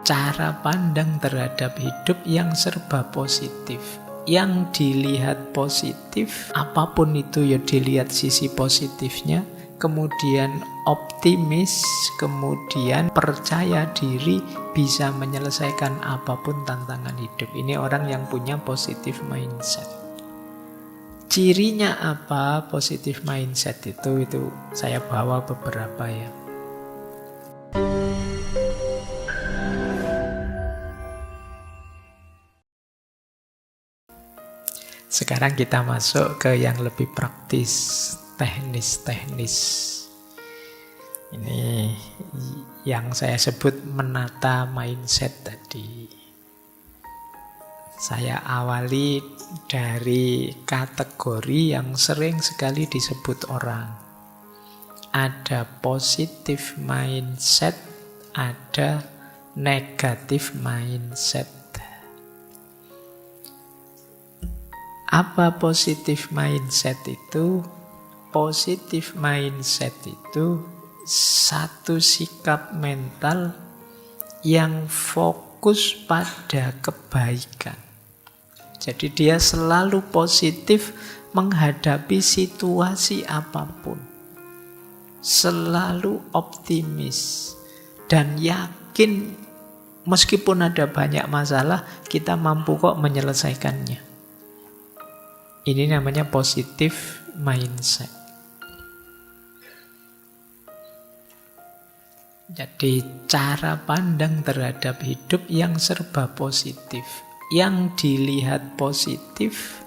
cara pandang terhadap hidup yang serba positif. Yang dilihat positif, apapun itu ya dilihat sisi positifnya, kemudian optimis, kemudian percaya diri bisa menyelesaikan apapun tantangan hidup. Ini orang yang punya positive mindset. Cirinya apa positive mindset itu saya bawa beberapa ya. Sekarang kita masuk ke yang lebih praktis, teknis-teknis. Ini yang saya sebut menata mindset tadi. Saya awali dari kategori yang sering sekali disebut orang. Ada positive mindset, ada negative mindset. Apa positive mindset itu? Positive mindset itu satu sikap mental yang fokus pada kebaikan. Jadi dia selalu positif menghadapi situasi apapun. Selalu optimis dan yakin meskipun ada banyak masalah, kita mampu kok menyelesaikannya. Ini namanya positive mindset. Jadi cara pandang terhadap hidup yang serba positif. Yang dilihat positif,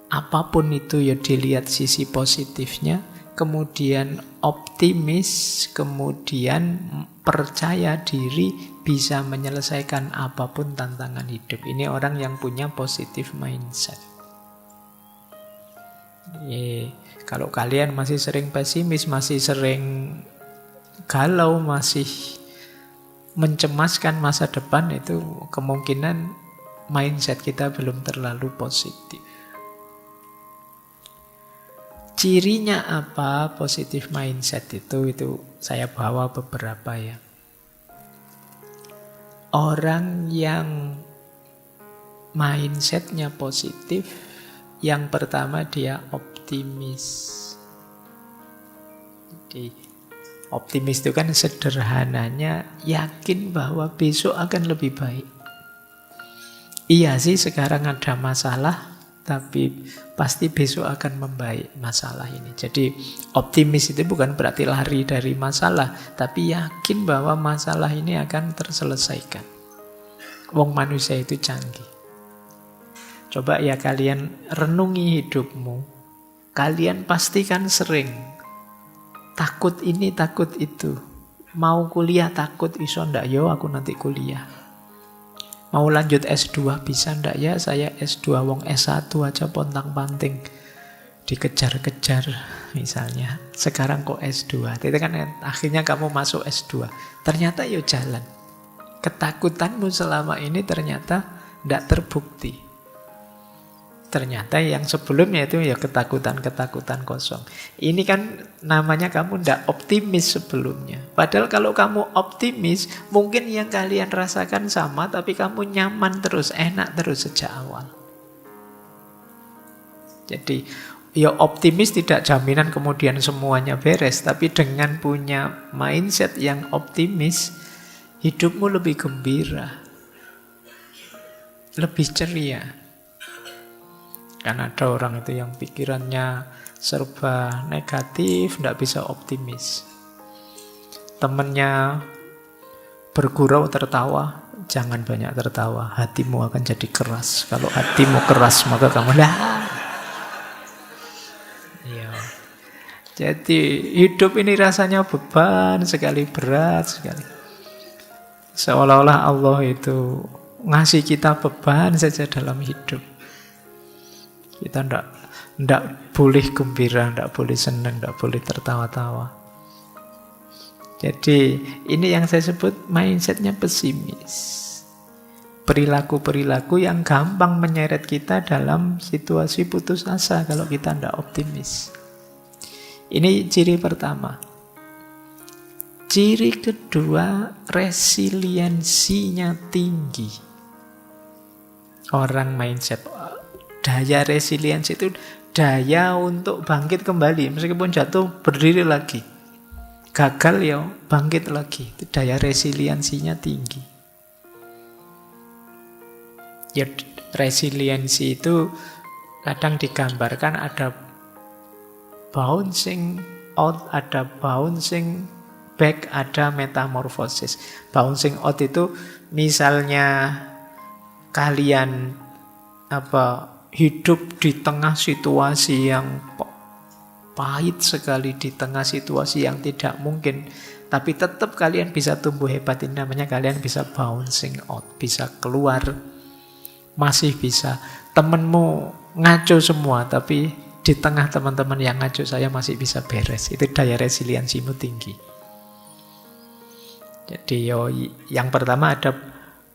apapun itu ya dilihat sisi positifnya, kemudian optimis, kemudian percaya diri bisa menyelesaikan apapun tantangan hidup. Ini orang yang punya positive mindset. Kalau kalian masih sering pesimis, masih sering galau, masih mencemaskan masa depan, itu kemungkinan mindset kita belum terlalu positif. Cirinya apa positive mindset itu saya bawa beberapa ya. Orang yang mindsetnya positif, yang pertama dia optimis. Jadi optimis itu kan sederhananya yakin bahwa besok akan lebih baik. Iya sih sekarang ada masalah, tapi pasti besok akan membaik masalah ini. Jadi optimis itu bukan berarti lari dari masalah, tapi yakin bahwa masalah ini akan terselesaikan. Wong manusia itu canggih. Coba ya kalian renungi hidupmu. Kalian pasti kan sering takut ini, takut itu. Mau kuliah takut, iso ndak yo aku nanti kuliah. Mau lanjut S2 bisa ndak ya saya S2, wong S1 aja pontang-panting dikejar-kejar misalnya. Sekarang kok S2. Itu kan akhirnya kamu masuk S2. Ternyata yo jalan. Ketakutanmu selama ini ternyata ndak terbukti. Ternyata yang sebelumnya itu ya ketakutan-ketakutan kosong. Ini kan namanya kamu ndak optimis sebelumnya. Padahal kalau kamu optimis, mungkin yang kalian rasakan sama, tapi kamu nyaman terus, enak terus sejak awal. Jadi ya optimis tidak jaminan kemudian semuanya beres, tapi dengan punya mindset yang optimis, hidupmu lebih gembira, lebih ceria. Karena ada orang itu yang pikirannya serba negatif, tidak bisa optimis. Temennya bergurau tertawa, jangan banyak tertawa, hatimu akan jadi keras. Kalau hatimu keras, maka kamu ya. Jadi hidup ini rasanya beban sekali, berat sekali. Seolah-olah Allah itu ngasih kita beban saja dalam hidup. Kita ndak boleh gembira, ndak boleh senang, ndak boleh tertawa-tawa. Jadi ini yang saya sebut mindsetnya pesimis. Perilaku-perilaku yang gampang menyeret kita dalam situasi putus asa kalau kita ndak optimis. Ini ciri pertama. Ciri kedua, resiliensinya tinggi. Orang mindset, daya resiliensi itu daya untuk bangkit kembali. Meskipun jatuh, berdiri lagi. Gagal ya, bangkit lagi. Itu daya resiliensinya tinggi. Ya, resiliensi itu kadang digambarkan ada bouncing out, ada bouncing back, ada metamorfosis. Bouncing out itu misalnya kalian hidup di tengah situasi yang pahit sekali, di tengah situasi yang tidak mungkin, tapi tetap kalian bisa tumbuh hebat. Ini namanya kalian bisa bouncing out, bisa keluar, masih bisa. Temenmu ngaco semua, tapi di tengah teman-teman yang ngaco saya masih bisa beres. Itu daya resiliensimu tinggi. Jadi yang pertama ada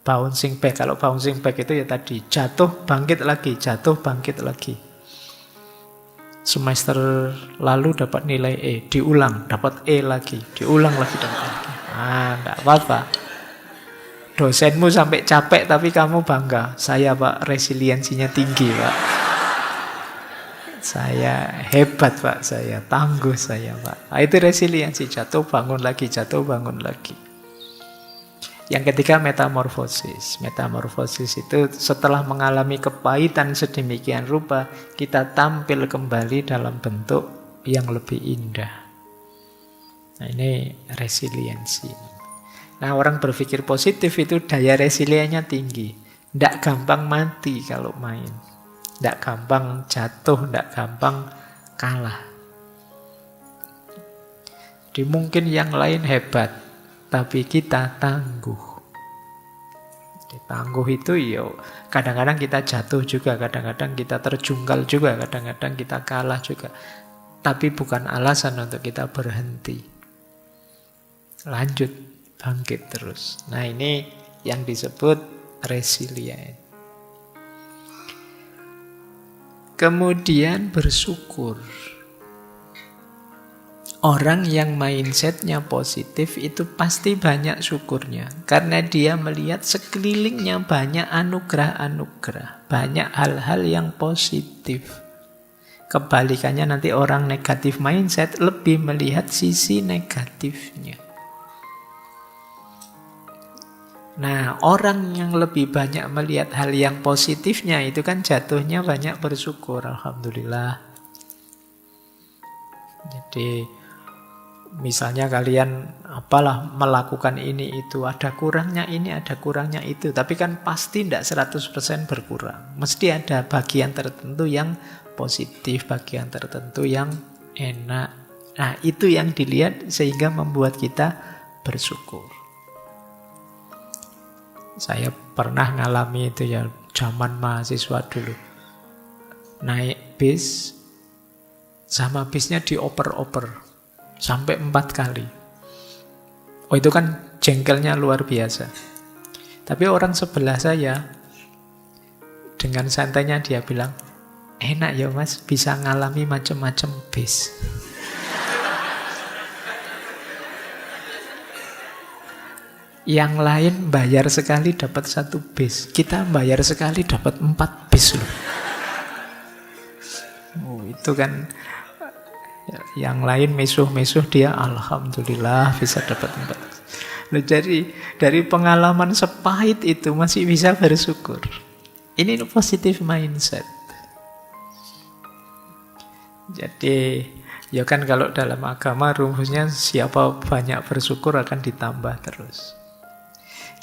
bouncing back. Kalau bouncing back itu ya tadi, jatuh bangkit lagi, jatuh bangkit lagi. Semester lalu dapat nilai E, diulang dapat E lagi, diulang lagi dapat E lagi. Enggak apa-apa. Dosenmu sampai capek tapi kamu bangga. Saya Pak, resiliensinya tinggi Pak. Saya hebat Pak, saya tangguh saya Pak. Itu resiliensi, jatuh bangun lagi, jatuh bangun lagi. Yang ketiga, metamorfosis. Metamorfosis itu setelah mengalami kepahitan sedemikian rupa, kita tampil kembali dalam bentuk yang lebih indah. Nah, ini resiliensi. Nah, orang berpikir positif itu daya resiliennya tinggi. Tidak gampang mati kalau main. Tidak gampang jatuh, tidak gampang kalah. Jadi mungkin yang lain hebat, tapi kita tangguh. Tangguh itu kadang-kadang kita jatuh juga, kadang-kadang kita terjungkal juga, kadang-kadang kita kalah juga. Tapi bukan alasan untuk kita berhenti. Lanjut, bangkit terus. Nah, ini yang disebut resilient. Kemudian bersyukur. Orang yang mindsetnya positif itu pasti banyak syukurnya. Karena dia melihat sekelilingnya banyak anugerah-anugerah. Banyak hal-hal yang positif. Kebalikannya nanti orang negatif mindset lebih melihat sisi negatifnya. Nah, orang yang lebih banyak melihat hal yang positifnya itu kan jatuhnya banyak bersyukur. Alhamdulillah. Jadi misalnya kalian melakukan ini itu, ada kurangnya ini, ada kurangnya itu, tapi kan pasti tidak 100% berkurang. Mesti ada bagian tertentu yang positif, bagian tertentu yang enak. Nah, itu yang dilihat sehingga membuat kita bersyukur. Saya pernah ngalami itu ya, zaman mahasiswa dulu. Naik bis, sama bisnya dioper-oper. Sampai 4 kali. Oh, itu kan jengkelnya luar biasa. Tapi orang sebelah saya, dengan santainya dia bilang, enak ya mas, bisa ngalami macam-macam bis. Yang lain bayar sekali dapat 1 bis. Kita bayar sekali dapat 4 bis loh. Oh, itu kan yang lain mesuh-mesuh, dia alhamdulillah bisa dapat 4. Nah, jadi dari pengalaman sepahit itu masih bisa bersyukur. Ini positive mindset. Jadi ya kan kalau dalam agama rumusnya siapa banyak bersyukur akan ditambah terus.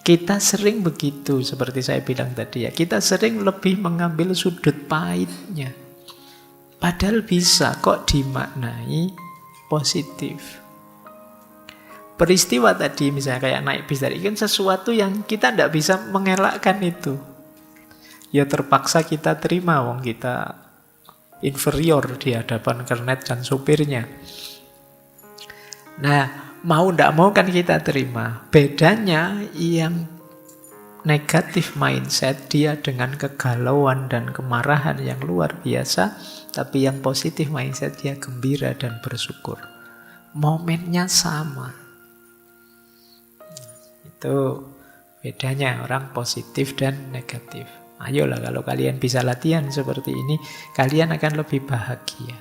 Kita sering begitu, seperti saya bilang tadi ya, kita sering lebih mengambil sudut pahitnya. Padahal bisa kok dimaknai positif. Peristiwa tadi misalnya kayak naik bis tadi kan sesuatu yang kita tidak bisa mengelakkan itu. Ya terpaksa kita terima, wong kita inferior di hadapan kernet dan supirnya. Nah, mau tidak mau kan kita terima. Bedanya yang negatif mindset, dia dengan kegalauan dan kemarahan yang luar biasa. Tapi yang positif mindset, dia gembira dan bersyukur. Momennya sama. Itu bedanya orang positif dan negatif. Ayolah kalau kalian bisa latihan seperti ini, kalian akan lebih bahagia.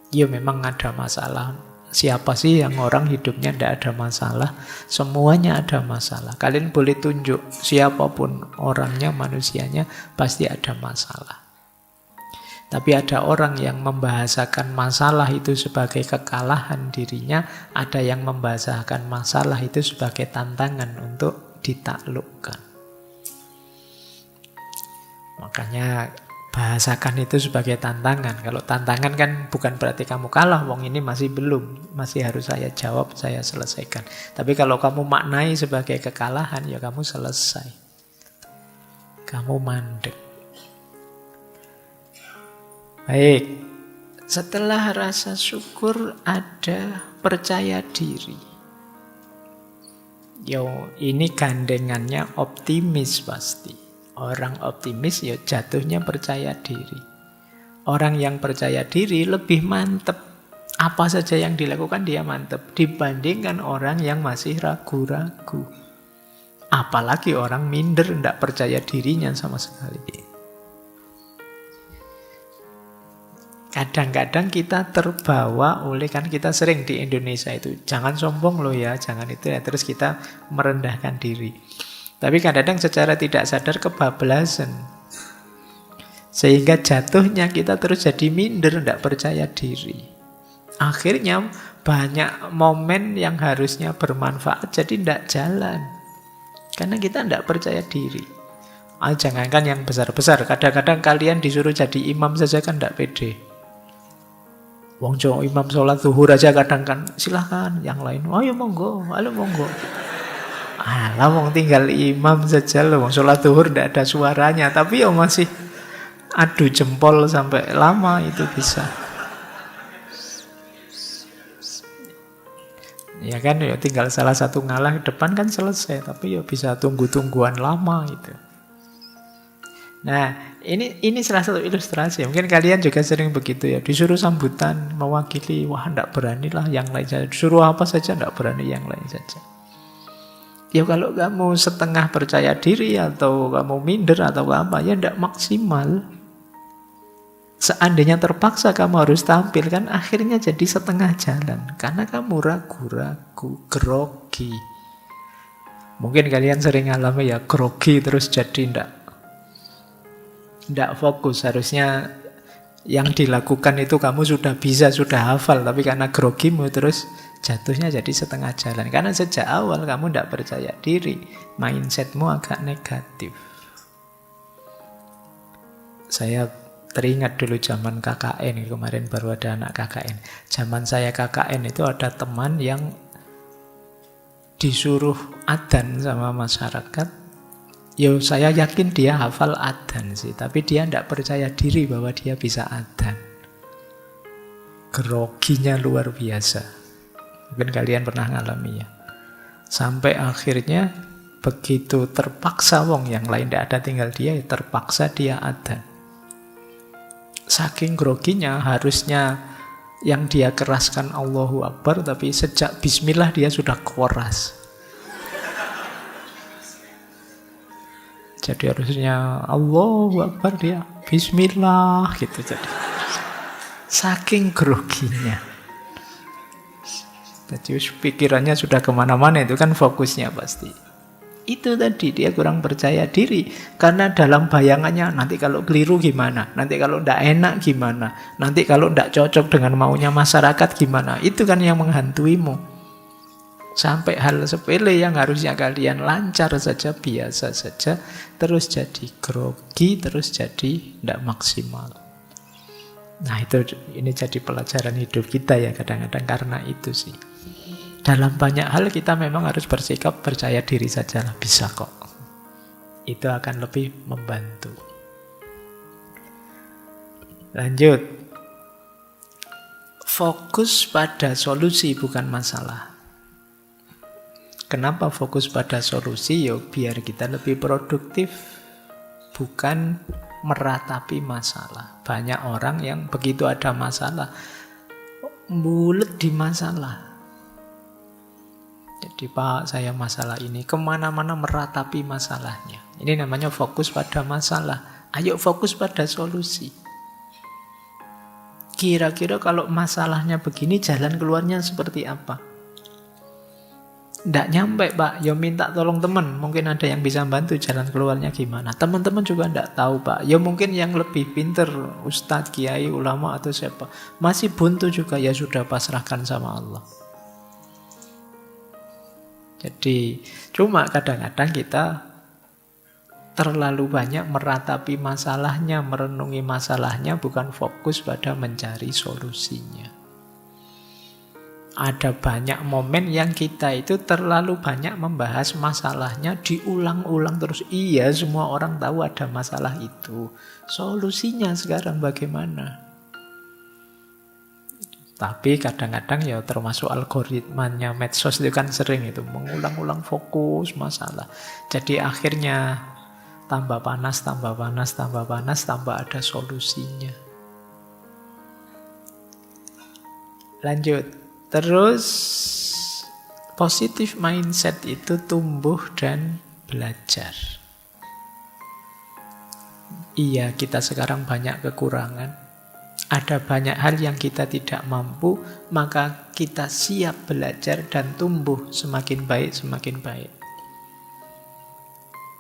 Ya memang ada masalah. Siapa sih yang orang hidupnya tidak ada masalah? Semuanya ada masalah. Kalian boleh tunjuk siapapun orangnya, manusianya, pasti ada masalah. Tapi ada orang yang membahasakan masalah itu sebagai kekalahan dirinya, ada yang membahasakan masalah itu sebagai tantangan untuk ditaklukkan. Makanya bahasakan itu sebagai tantangan. Kalau tantangan kan bukan berarti kamu kalah, wong ini masih belum, masih harus saya jawab, saya selesaikan. Tapi kalau kamu maknai sebagai kekalahan, ya kamu selesai. Kamu mandek. Baik, setelah rasa syukur ada percaya diri. Yo, ini gandengannya optimis pasti. Orang optimis ya jatuhnya percaya diri. Orang yang percaya diri lebih mantep. Apa saja yang dilakukan dia mantep dibandingkan orang yang masih ragu-ragu. Apalagi orang minder, tidak percaya dirinya sama sekali. Kadang-kadang kita terbawa oleh, kan kita sering di Indonesia itu, jangan sombong loh ya, jangan itu ya, terus kita merendahkan diri. Tapi kadang-kadang secara tidak sadar kebablasan. Sehingga jatuhnya kita terus jadi minder, tidak percaya diri. Akhirnya banyak momen yang harusnya bermanfaat jadi tidak jalan. Karena kita tidak percaya diri. Jangankan yang besar-besar, kadang-kadang kalian disuruh jadi imam saja kan tidak pede. Wong Jawa imam sholat zuhur aja kadang kan silahkan, yang lain ayo monggo, halo monggo. Alah wong tinggal imam saja loh, wong sholat zuhur tidak ada suaranya, tapi ya masih adu jempol sampai lama itu bisa. Ya kan, ya tinggal salah satu ngalah ke depan kan selesai, tapi ya bisa tunggu-tungguan lama itu. Nah, ini salah satu ilustrasi. Mungkin kalian juga sering begitu ya, disuruh sambutan mewakili, wah tidak berani lah yang lain saja. Disuruh apa saja tidak berani yang lain saja. Ya kalau kamu setengah percaya diri atau kamu minder atau apa, ya tidak maksimal. Seandainya terpaksa kamu harus tampil, kan akhirnya jadi setengah jalan. Karena kamu ragu-ragu, grogi. Mungkin kalian sering alami ya, grogi terus jadi tidak fokus. Harusnya yang dilakukan itu kamu sudah bisa, sudah hafal, tapi karena grogimu terus jatuhnya jadi setengah jalan. Karena sejak awal kamu tidak percaya diri, mindsetmu agak negatif. Saya teringat dulu zaman KKN, kemarin baru ada anak KKN. Zaman saya KKN itu ada teman yang disuruh adzan sama masyarakat. Yo, saya yakin dia hafal adzan sih, tapi dia tidak percaya diri bahwa dia bisa adzan. Groginya luar biasa. Mungkin kalian pernah ngalami ya. Sampai akhirnya begitu terpaksa, wong yang lain tidak ada, tinggal dia, terpaksa dia adzan. Saking groginya, harusnya yang dia keraskan Allahu Akbar, tapi sejak bismillah dia sudah keras. Jadi harusnya Allahu Akbar, dia bismillah gitu. Jadi saking groginya. Jadi pikirannya sudah kemana-mana, itu kan fokusnya pasti. Itu tadi, dia kurang percaya diri. Karena dalam bayangannya, nanti kalau keliru gimana? Nanti kalau tidak enak gimana? Nanti kalau tidak cocok dengan maunya masyarakat gimana? Itu kan yang menghantuimu. Sampai hal sepele yang harusnya kalian lancar saja, biasa saja, terus jadi grogi, terus jadi tidak maksimal. Nah ini jadi pelajaran hidup kita ya kadang-kadang, karena itu sih. Dalam banyak hal kita memang harus bersikap percaya diri saja lah, bisa kok. Itu akan lebih membantu. Lanjut. Fokus pada solusi bukan masalah. Kenapa fokus pada solusi? Yo, biar kita lebih produktif, bukan meratapi masalah. Banyak orang yang begitu ada masalah, bulet di masalah. Jadi Pak, saya masalah ini, kemana-mana meratapi masalahnya. Ini namanya fokus pada masalah. Ayo fokus pada solusi. Kira-kira kalau masalahnya begini, jalan keluarnya seperti apa? Nggak nyampe Pak, ya minta tolong teman. Mungkin ada yang bisa bantu jalan keluarnya gimana. Teman-teman juga nggak tahu Pak. Ya mungkin yang lebih pinter, ustadz, kiai, ulama atau siapa. Masih buntu juga, ya sudah pasrahkan sama Allah. Jadi cuma kadang-kadang kita terlalu banyak meratapi masalahnya, merenungi masalahnya, bukan fokus pada mencari solusinya. Ada banyak momen yang kita itu terlalu banyak membahas masalahnya, diulang-ulang terus. Iya, semua orang tahu ada masalah itu. Solusinya sekarang bagaimana? Tapi kadang-kadang ya termasuk algoritmanya medsos itu kan sering itu mengulang-ulang fokus masalah. Jadi akhirnya tambah panas, tambah panas, tambah panas, tambah ada solusinya. Lanjut. Terus positive mindset itu tumbuh dan belajar. Iya, kita sekarang banyak kekurangan. Ada banyak hal yang kita tidak mampu, maka kita siap belajar dan tumbuh semakin baik, semakin baik.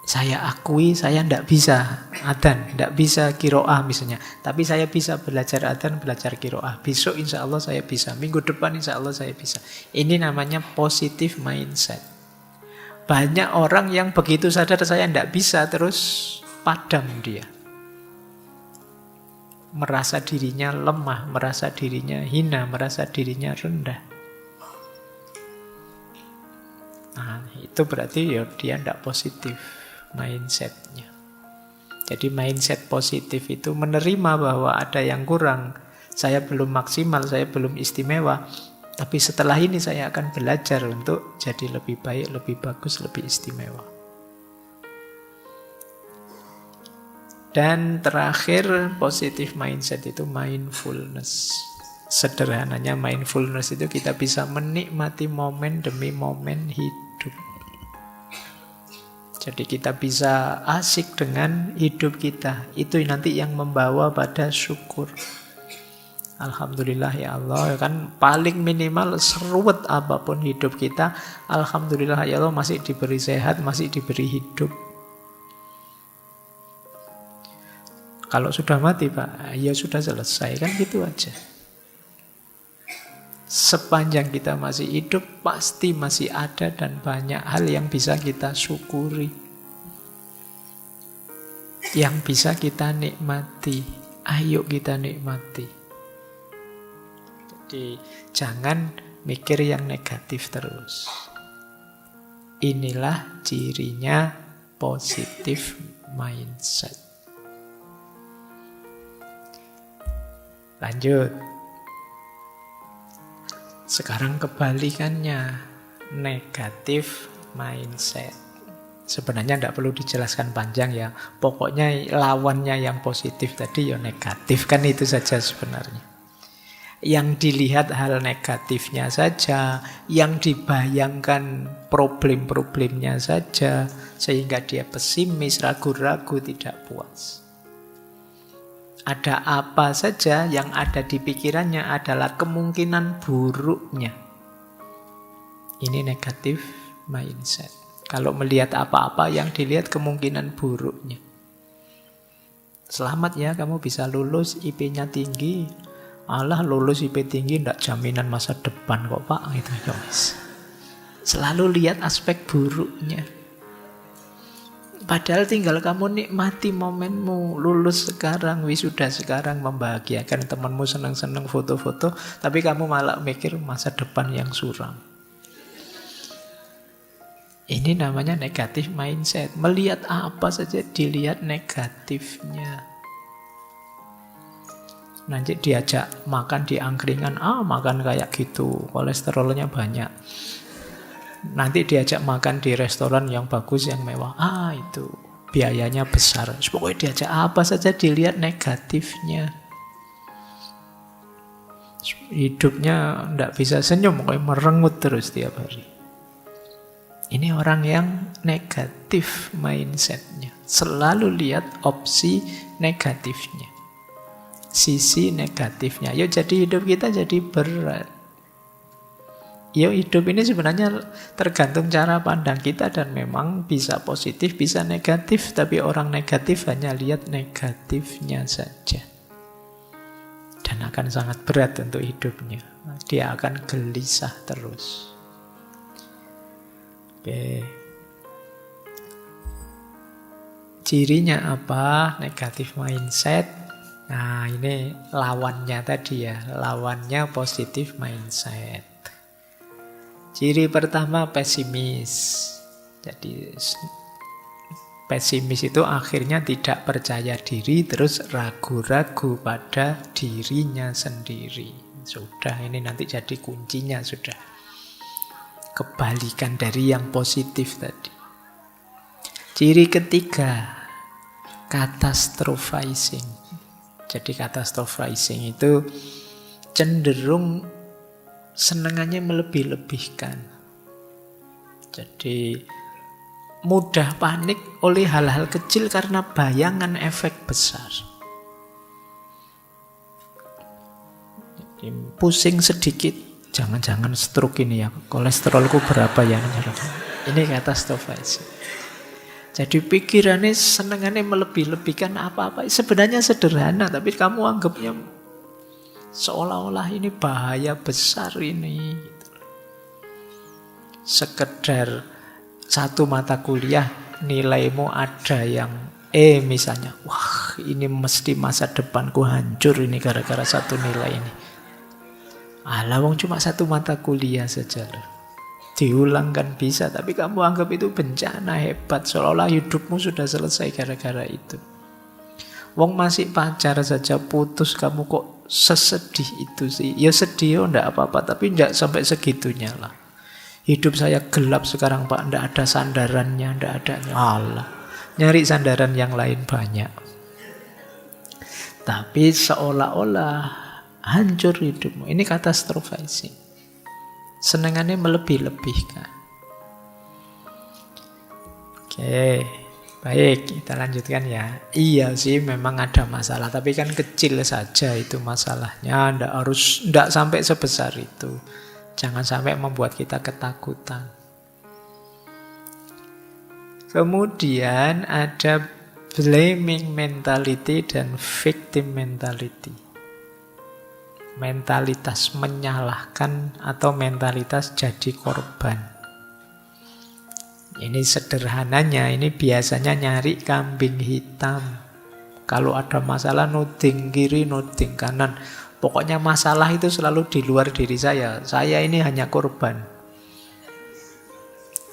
Saya akui saya tidak bisa adzan, tidak bisa qiraah misalnya. Tapi saya bisa belajar adzan, belajar qiraah. Besok insya Allah saya bisa, minggu depan insya Allah saya bisa. Ini namanya positive mindset. Banyak orang yang begitu sadar saya tidak bisa, terus padam dia. Merasa dirinya lemah, merasa dirinya hina, merasa dirinya rendah. Nah, itu berarti ya dia tidak positif mindsetnya. Jadi mindset positif itu menerima bahwa ada yang kurang. Saya belum maksimal, saya belum istimewa. Tapi setelah ini saya akan belajar untuk jadi lebih baik, lebih bagus, lebih istimewa. Dan terakhir, positive mindset itu mindfulness. Sederhananya mindfulness itu kita bisa menikmati momen demi momen hidup. Jadi kita bisa asik dengan hidup kita. Itu nanti yang membawa pada syukur. Alhamdulillah ya Allah, kan paling minimal seruat apapun hidup kita, alhamdulillah ya Allah masih diberi sehat, masih diberi hidup. Kalau sudah mati Pak, ya sudah selesai, kan gitu aja. Sepanjang kita masih hidup, pasti masih ada dan banyak hal yang bisa kita syukuri, yang bisa kita nikmati. Ayo kita nikmati. Jadi jangan mikir yang negatif terus. Inilah cirinya positive mindset. Lanjut. Sekarang kebalikannya, negatif mindset. Sebenarnya tidak perlu dijelaskan panjang ya. Pokoknya lawannya yang positif tadi ya negatif, kan itu saja sebenarnya. Yang dilihat hal negatifnya saja, yang dibayangkan problem-problemnya saja, sehingga dia pesimis, ragu-ragu, tidak puas. Ada apa saja yang ada di pikirannya adalah kemungkinan buruknya. Ini negatif mindset. Kalau melihat apa-apa yang dilihat kemungkinan buruknya. Selamat ya, kamu bisa lulus, IP-nya tinggi. Alah, lulus IP tinggi tidak jaminan masa depan kok Pak. Gitu, guys. Selalu lihat aspek buruknya. Padahal tinggal kamu nikmati momenmu. Lulus sekarang, wisuda sekarang, membahagiakan temanmu, senang-senang foto-foto. Tapi kamu malah mikir masa depan yang suram. Ini namanya negatif mindset. Melihat apa saja dilihat negatifnya. Nanti diajak makan di angkringan. Makan kayak gitu, kolesterolnya banyak. Nanti diajak makan di restoran yang bagus, yang mewah. Itu biayanya besar. Pokoknya diajak apa saja dilihat negatifnya. Hidupnya tidak bisa senyum, pokoknya merengut terus tiap hari. Ini orang yang negatif mindsetnya. Selalu lihat opsi negatifnya. Sisi negatifnya. Yuk jadi hidup kita jadi berat. Yuk hidup ini sebenarnya tergantung cara pandang kita. Dan memang bisa positif, bisa negatif. Tapi orang negatif hanya lihat negatifnya saja. Dan akan sangat berat untuk hidupnya. Dia akan gelisah terus. Oke. Cirinya apa? Negatif mindset. Nah, ini lawannya tadi ya. Lawannya positif mindset. Ciri pertama pesimis. Jadi pesimis itu akhirnya tidak percaya diri, terus ragu-ragu pada dirinya sendiri. Sudah, ini nanti jadi kuncinya sudah. Kebalikan dari yang positif tadi. Ciri ketiga, catastrophizing. Jadi catastrophizing itu cenderung senengannya melebih-lebihkan. Jadi mudah panik oleh hal-hal kecil karena bayangan efek besar. Jadi pusing sedikit, jangan-jangan stroke ini ya, kolesterolku berapa ya. Ini catastrophizing. Jadi pikirannya senengannya melebih-lebihkan apa-apa. Sebenarnya sederhana, tapi kamu anggapnya seolah-olah ini bahaya besar ini. Sekedar satu mata kuliah nilaimu ada yang misalnya, wah ini mesti masa depanku hancur ini gara-gara satu nilai ini. Alah, wong cuma satu mata kuliah saja loh. Diulang kan bisa, tapi kamu anggap itu bencana hebat, seolah-olah hidupmu sudah selesai gara-gara itu. Wong masih pacar saja putus, kamu kok sesedih itu sih? Ya sedih, enggak apa-apa, tapi enggak sampai segitunya lah. Hidup saya gelap sekarang Pak, enggak ada sandarannya, enggak ada. Allah, nyari sandaran yang lain banyak. Tapi seolah-olah hancur hidupmu. Ini catastrophizing. Senengannya melebih-lebihkan. Oke, baik, kita lanjutkan ya. Iya sih memang ada masalah, tapi kan kecil saja itu masalahnya. Nggak sampai sebesar itu. Jangan sampai membuat kita ketakutan. Kemudian ada blaming mentality dan victim mentality. Mentalitas menyalahkan atau mentalitas jadi korban. Ini sederhananya, ini biasanya nyari kambing hitam. Kalau ada masalah nuding kiri, nuding kanan. Pokoknya masalah itu selalu di luar diri saya. Saya ini hanya korban.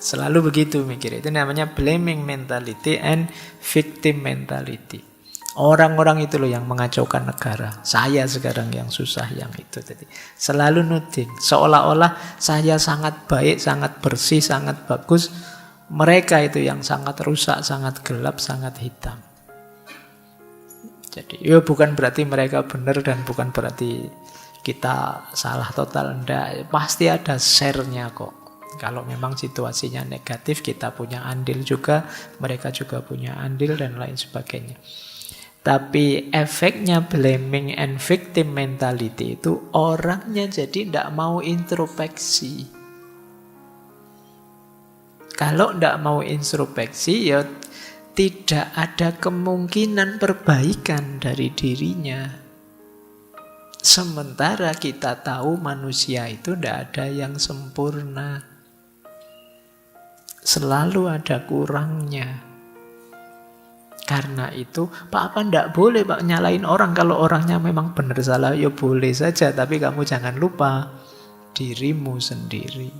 Selalu begitu mikir. Itu namanya blaming mentality and victim mentality. Orang-orang itu loh yang mengacaukan negara. Saya sekarang yang susah yang itu. Jadi selalu nuding. Seolah-olah saya sangat baik, sangat bersih, sangat bagus. Mereka itu yang sangat rusak, sangat gelap, sangat hitam. Jadi ya bukan berarti mereka benar dan bukan berarti kita salah total. Enggak. Pasti ada share-nya kok. Kalau memang situasinya negatif, kita punya andil juga. Mereka juga punya andil dan lain sebagainya. Tapi efeknya blaming and victim mentality itu orangnya jadi tidak mau introspeksi. Kalau tidak mau introspeksi ya tidak ada kemungkinan perbaikan dari dirinya. Sementara kita tahu manusia itu tidak ada yang sempurna. Selalu ada kurangnya. Karena itu, Pak apa ndak boleh Pak nyalain orang kalau orangnya memang benar salah, ya boleh saja, tapi kamu jangan lupa dirimu sendiri.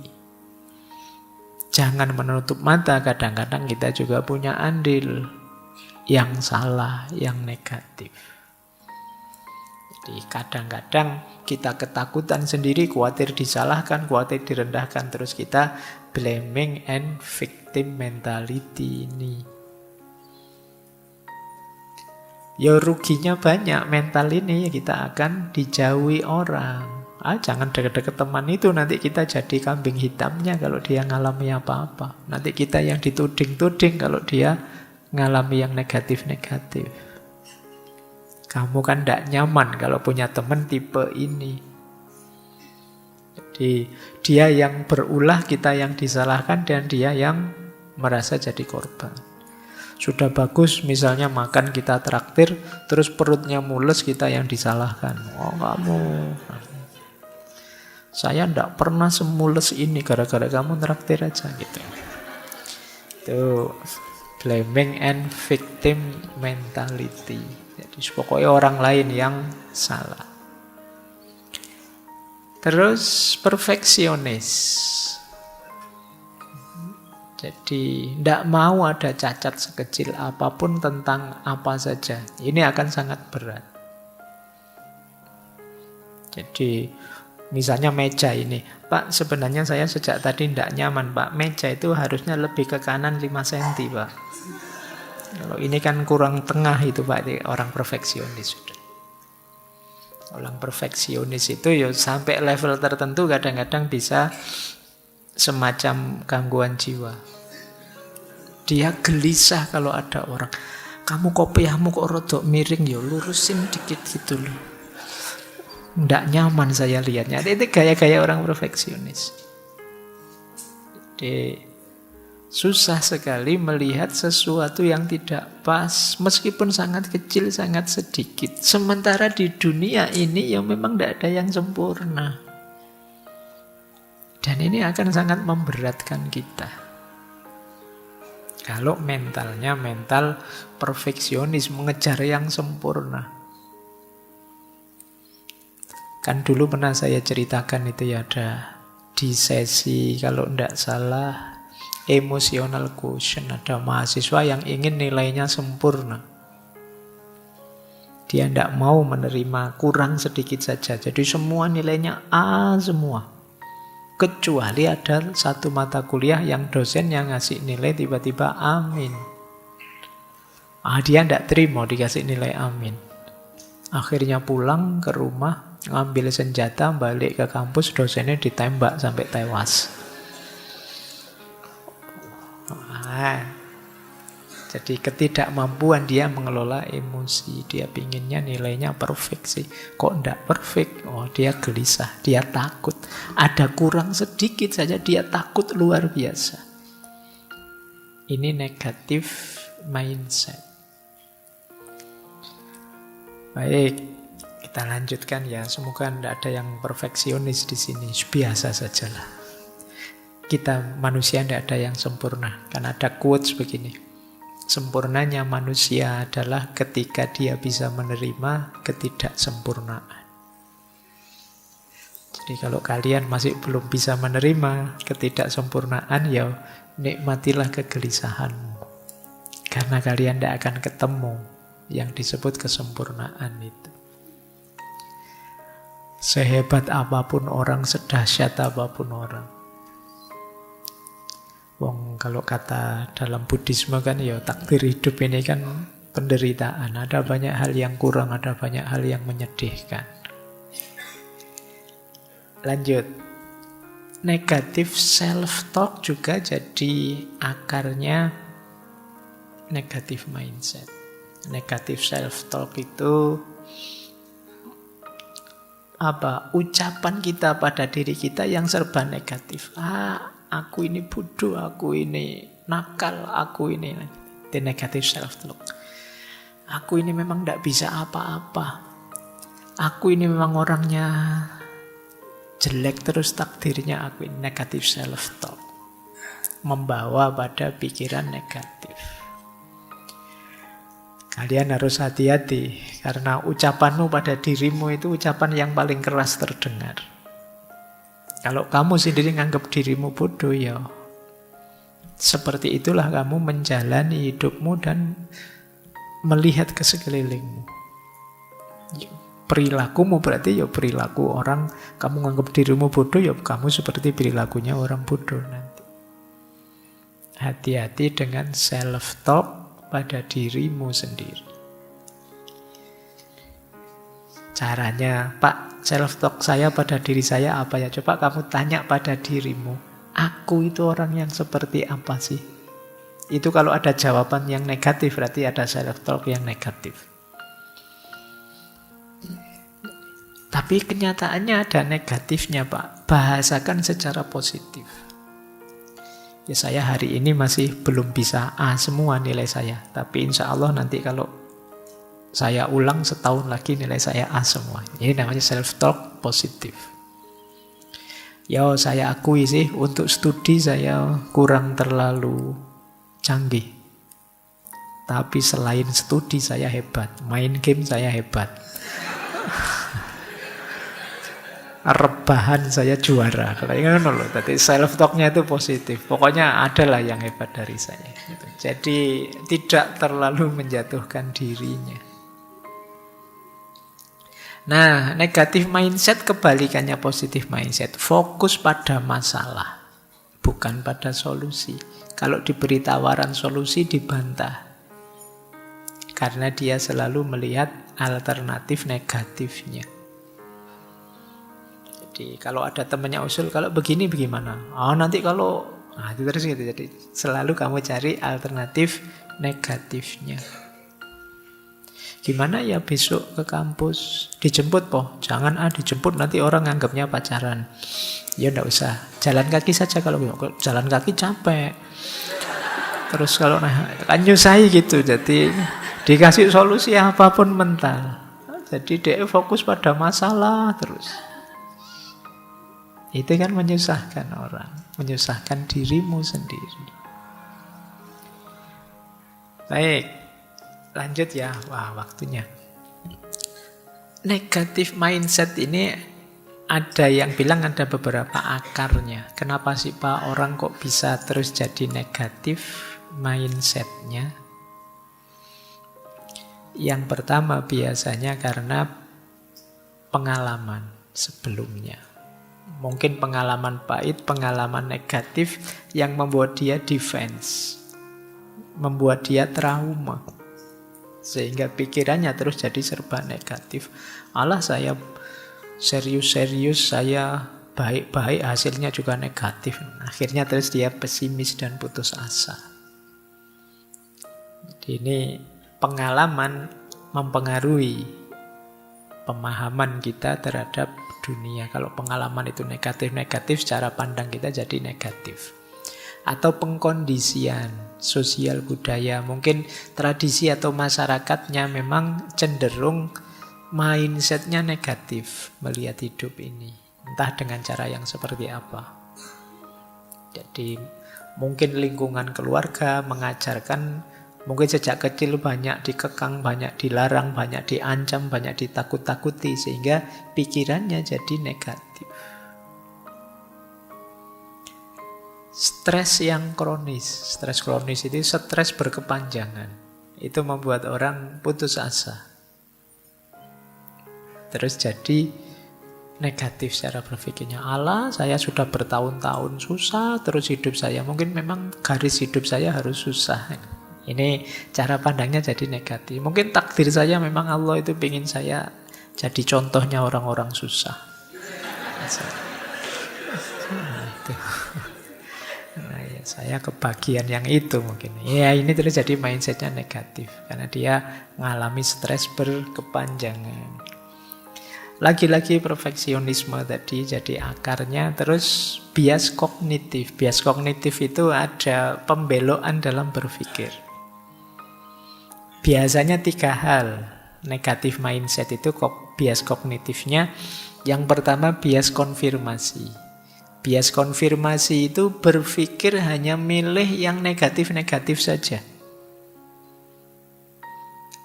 Jangan menutup mata, kadang-kadang kita juga punya andil yang salah, yang negatif. Jadi kadang-kadang kita ketakutan sendiri, khawatir disalahkan, khawatir direndahkan, terus kita blaming and victim mentality ini. Ya ruginya banyak mental ini, kita akan dijauhi orang. Jangan deket-deket teman itu, nanti kita jadi kambing hitamnya kalau dia ngalami apa-apa. Nanti kita yang dituding-tuding kalau dia ngalami yang negatif-negatif. Kamu kan tidak nyaman kalau punya teman tipe ini. Jadi dia yang berulah, kita yang disalahkan, dan dia yang merasa jadi korban. Sudah bagus misalnya makan kita traktir, terus perutnya mules, kita yang disalahkan. Oh kamu, saya tidak pernah semules ini gara-gara kamu traktir aja gitu. Itu blaming and victim mentality. Jadi pokoknya orang lain yang salah. Terus perfeksionis. Jadi tidak mau ada cacat sekecil apapun tentang apa saja. Ini akan sangat berat. Jadi misalnya meja ini, Pak, sebenarnya saya sejak tadi tidak nyaman, Pak. Meja itu harusnya lebih ke kanan 5 cm, Pak. Kalau ini kan kurang tengah itu, Pak. Orang perfeksionis sudah. Orang perfeksionis itu ya sampai level tertentu kadang-kadang bisa semacam gangguan jiwa. Dia gelisah kalau ada orang, kamu kopiahmu kok rodok miring, ya lurusin dikit gitu loh. Nggak nyaman saya lihatnya. Itu gaya-gaya orang perfeksionis. Jadi susah sekali melihat sesuatu yang tidak pas, meskipun sangat kecil, sangat sedikit. Sementara di dunia ini ya memang tidak ada yang sempurna. Dan ini akan sangat memberatkan kita. Kalau mentalnya mental perfeksionis, mengejar yang sempurna. Kan dulu pernah saya ceritakan itu ya, ada di sesi kalau tidak salah emotional quotient, ada mahasiswa yang ingin nilainya sempurna. Dia tidak mau menerima kurang sedikit saja. Jadi semua nilainya A semua. Kecuali ada satu mata kuliah yang dosen yang ngasih nilai tiba-tiba amin. Dia tidak terima dikasih nilai amin. Akhirnya pulang ke rumah, ngambil senjata, balik ke kampus, dosennya ditembak sampai tewas. Jadi ketidakmampuan dia mengelola emosi. Dia pinginnya nilainya perfect sih. Kok tidak perfect? Dia gelisah, dia takut. Ada kurang sedikit saja dia takut luar biasa. Ini negatif mindset. Baik, kita lanjutkan ya. Semoga tidak ada yang perfeksionis di sini. Biasa sajalah. Kita manusia tidak ada yang sempurna. Kan ada quotes begini. Sempurnanya manusia adalah ketika dia bisa menerima ketidaksempurnaan. Jadi kalau kalian masih belum bisa menerima ketidaksempurnaan, ya nikmatilah kegelisahanmu. Karena kalian tidak akan ketemu yang disebut kesempurnaan itu. Sehebat apapun orang, sedahsyat apapun orang. Kalau kata dalam Buddhisme kan ya takdir hidup ini kan penderitaan. Ada banyak hal yang kurang, ada banyak hal yang menyedihkan. Lanjut. Negatif self-talk juga jadi akarnya negatif mindset. Negatif self-talk itu apa? Ucapan kita pada diri kita yang serba negatif. Aku ini bodoh, aku ini nakal, aku ini. The negative self-talk. Aku ini memang tidak bisa apa-apa. Aku ini memang orangnya jelek terus takdirnya. Aku ini negative self-talk. Membawa pada pikiran negatif. Kalian harus hati-hati. Karena ucapanmu pada dirimu itu ucapan yang paling keras terdengar. Kalau kamu sendiri nganggap dirimu bodoh, ya seperti itulah kamu menjalani hidupmu dan melihat ke sekelilingmu. Perilakumu berarti ya perilaku orang. Kamu nganggap dirimu bodoh, ya kamu seperti perilakunya orang bodoh nanti. Hati-hati dengan self-talk pada dirimu sendiri. Caranya, Pak, self-talk saya pada diri saya apa ya? Coba kamu tanya pada dirimu. Aku itu orang yang seperti apa sih? Itu kalau ada jawaban yang negatif, berarti ada self-talk yang negatif. Tapi kenyataannya ada negatifnya, Pak. Bahasakan secara positif. Ya saya hari ini masih belum bisa A semua nilai saya. Tapi insya Allah nanti kalau saya ulang setahun lagi nilai saya A semua. Ini namanya self-talk positif. Ya saya akui sih untuk studi saya kurang terlalu canggih. Tapi selain studi saya hebat. Main game saya hebat. Rebahan saya juara. Kalau ini loh, tadi self talknya itu positif. Pokoknya adalah yang hebat dari saya. Gitu. Jadi tidak terlalu menjatuhkan dirinya. Nah, negatif mindset kebalikannya positif mindset. Fokus pada masalah, bukan pada solusi. Kalau diberi tawaran solusi dibantah. Karena dia selalu melihat alternatif negatifnya. Jadi kalau ada temannya usul, kalau begini bagaimana? Oh nanti kalau, nah itu terus gitu. Jadi selalu kamu cari alternatif negatifnya. Gimana ya besok ke kampus? Dijemput po? Jangan dijemput nanti orang nganggapnya pacaran. Ya enggak usah. Jalan kaki saja kalau jalan kaki capek. Terus kalau kan nyusahi gitu. Jadi dikasih solusi apapun mental. Jadi dia fokus pada masalah terus. Itu kan menyusahkan orang, menyusahkan dirimu sendiri. Baik, lanjut ya. Wah, waktunya. Negatif mindset ini ada yang bilang ada beberapa akarnya. Kenapa sih Pak orang kok bisa terus jadi negatif mindsetnya? Yang pertama biasanya karena pengalaman sebelumnya. Mungkin pengalaman pahit, pengalaman negatif yang membuat dia defense, membuat dia trauma. Sehingga pikirannya terus jadi serba negatif. Alah saya serius-serius, saya baik-baik, hasilnya juga negatif. Akhirnya terus dia pesimis dan putus asa. Jadi ini pengalaman mempengaruhi pemahaman kita terhadap dunia. Kalau pengalaman itu negatif-negatif, cara pandang kita jadi negatif. Atau pengkondisian sosial budaya. Mungkin tradisi atau masyarakatnya memang cenderung mindsetnya negatif melihat hidup ini. Entah dengan cara yang seperti apa. Jadi mungkin lingkungan keluarga mengajarkan, mungkin sejak kecil banyak dikekang, banyak dilarang, banyak diancam, banyak ditakut-takuti, sehingga pikirannya jadi negatif. Stres yang kronis. Stres kronis itu stres berkepanjangan. Itu membuat orang putus asa. Terus jadi negatif secara berpikirnya. Allah, saya sudah bertahun-tahun susah, terus hidup saya. Mungkin memang garis hidup saya harus susah. Ini cara pandangnya jadi negatif. Mungkin takdir saya memang Allah itu ingin saya jadi contohnya orang-orang susah. Nah, itu. Nah, ya, saya kebagian yang itu mungkin. Ya ini terus jadi mindsetnya negatif. Karena dia mengalami stres berkepanjangan. Lagi-lagi perfeksionisme tadi jadi akarnya. Terus bias kognitif. Bias kognitif itu ada pembelokan dalam berpikir. Biasanya 3 hal negatif mindset itu bias kognitifnya. Yang pertama bias konfirmasi. Bias konfirmasi itu berpikir hanya milih yang negatif-negatif saja.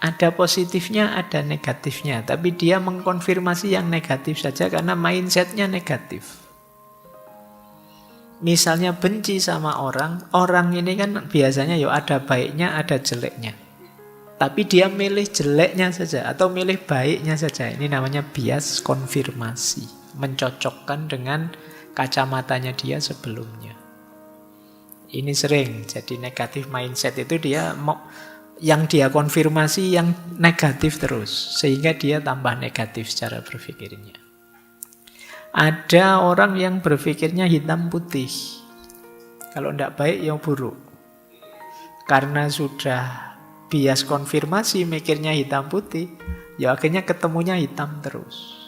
Ada positifnya, ada negatifnya. Tapi dia mengkonfirmasi yang negatif saja karena mindsetnya negatif. Misalnya benci sama orang, orang ini kan biasanya ada baiknya, ada jeleknya. Tapi dia milih jeleknya saja atau milih baiknya saja. Ini namanya bias konfirmasi. Mencocokkan dengan kacamatanya dia sebelumnya. Ini sering jadi negatif mindset itu dia yang dia konfirmasi yang negatif terus. Sehingga dia tambah negatif secara berpikirnya. Ada orang yang berpikirnya hitam putih. Kalau tidak baik, ya buruk. Karena sudah bias konfirmasi mikirnya hitam putih, ya akhirnya ketemunya hitam terus.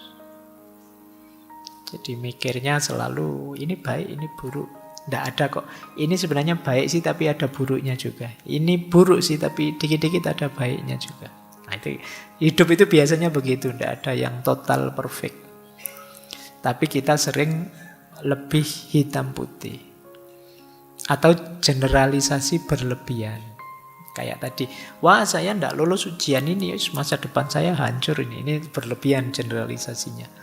Jadi mikirnya selalu ini baik, ini buruk. Tidak ada kok. Ini sebenarnya baik sih, tapi ada buruknya juga. Ini buruk sih, tapi dikit-dikit ada baiknya juga. Nah, itu hidup itu biasanya begitu. Tidak ada yang total perfect. Tapi kita sering lebih hitam putih. Atau generalisasi berlebihan. Kayak tadi, wah saya tidak lulus ujian ini, masa depan saya hancur ini. Ini berlebihan generalisasinya.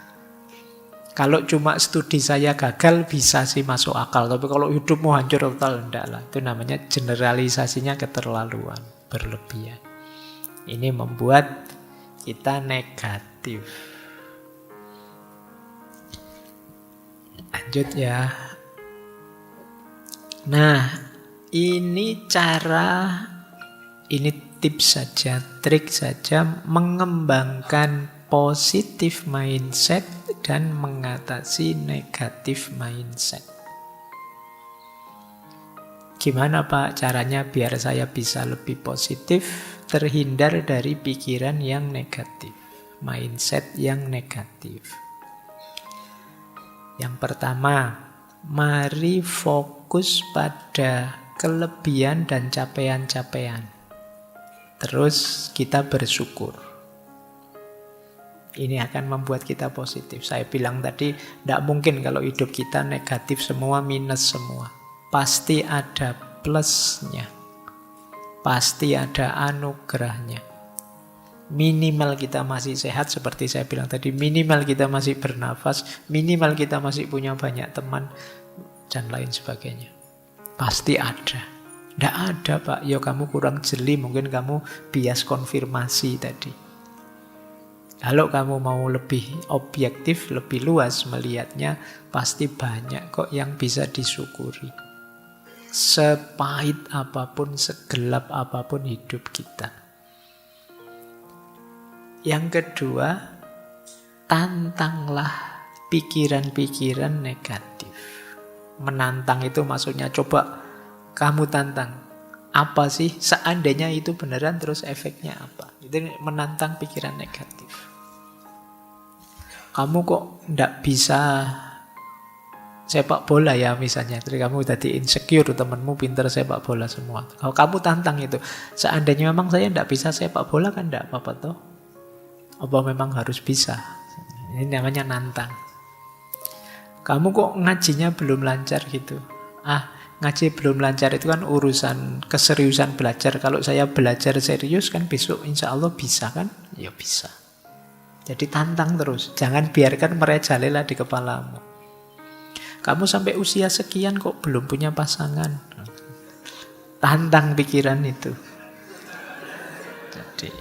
Kalau cuma studi saya gagal bisa sih masuk akal. Tapi kalau hidupmu hancur total, enggak lah. Itu namanya generalisasinya keterlaluan, berlebihan. Ini membuat kita negatif. Lanjut ya. Nah, ini tips saja, trik saja mengembangkan positive mindset dan mengatasi negatif mindset. Gimana Pak caranya biar saya bisa lebih positif, terhindar dari pikiran yang negatif, mindset yang negatif? Yang pertama, mari fokus pada kelebihan dan capaian-capaian. Terus kita bersyukur. Ini akan membuat kita positif. Saya bilang tadi, tidak mungkin kalau hidup kita negatif semua, minus semua. Pasti ada plusnya. Pasti ada anugerahnya. Minimal kita masih sehat, seperti saya bilang tadi. Minimal kita masih bernafas. Minimal kita masih punya banyak teman. Dan lain sebagainya. Pasti ada. Tidak ada Pak, ya kamu kurang jeli. Mungkin kamu bias konfirmasi tadi. Kalau kamu mau lebih objektif, lebih luas melihatnya, pasti banyak kok yang bisa disyukuri. Sepahit apapun, segelap apapun hidup kita. Yang kedua, tantanglah pikiran-pikiran negatif. Menantang itu maksudnya coba kamu tantang. Apa sih seandainya itu beneran, terus efeknya apa? Itu menantang pikiran negatif. Kamu kok ndak bisa sepak bola ya misalnya. Jadi kamu tadi insecure, temanmu pinter sepak bola semua. Kalau kamu tantang itu, seandainya memang saya ndak bisa sepak bola kan ndak apa-apa toh. Apa memang harus bisa? Ini namanya nantang. Kamu kok ngajinya belum lancar gitu. Ngaji belum lancar itu kan urusan keseriusan belajar. Kalau saya belajar serius kan besok insya Allah bisa kan? Ya bisa. Jadi tantang terus. Jangan biarkan merajalela di kepalamu. Kamu sampai usia sekian kok belum punya pasangan. Tantang pikiran itu. Jadi,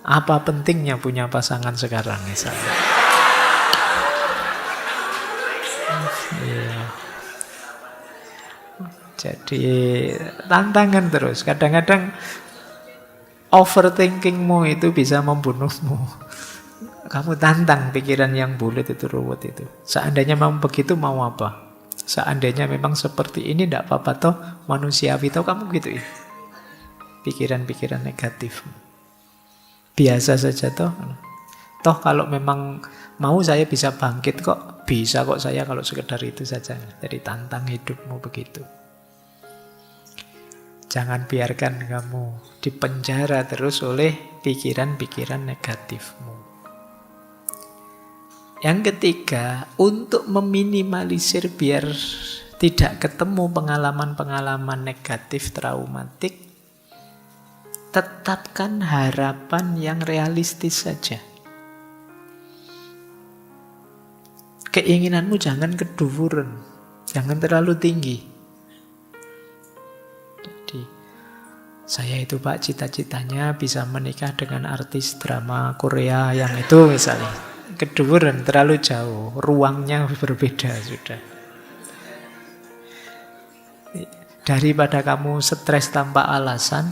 apa pentingnya punya pasangan sekarang misalnya? Jadi tantangan terus. Kadang-kadang overthinkingmu itu bisa membunuhmu. Kamu tantang pikiran yang bulat itu, ruwet itu. Seandainya memang begitu, mau apa? Seandainya memang seperti ini, tidak apa-apa toh, manusiawi toh, kamu gitu ya. Pikiran-pikiran negatif. Biasa saja toh. Toh kalau memang mau saya bisa bangkit kok. Bisa kok saya kalau sekedar itu saja. Jadi tantang hidupmu begitu. Jangan biarkan kamu dipenjara terus oleh pikiran-pikiran negatifmu. Yang ketiga, untuk meminimalisir biar tidak ketemu pengalaman-pengalaman negatif traumatik, tetapkan harapan yang realistis saja. Keinginanmu jangan keduvuran, jangan terlalu tinggi. Jadi, saya itu Pak cita-citanya bisa menikah dengan artis drama Korea yang itu misalnya. Keduvuran terlalu jauh, ruangnya berbeda sudah. Daripada kamu stres tanpa alasan,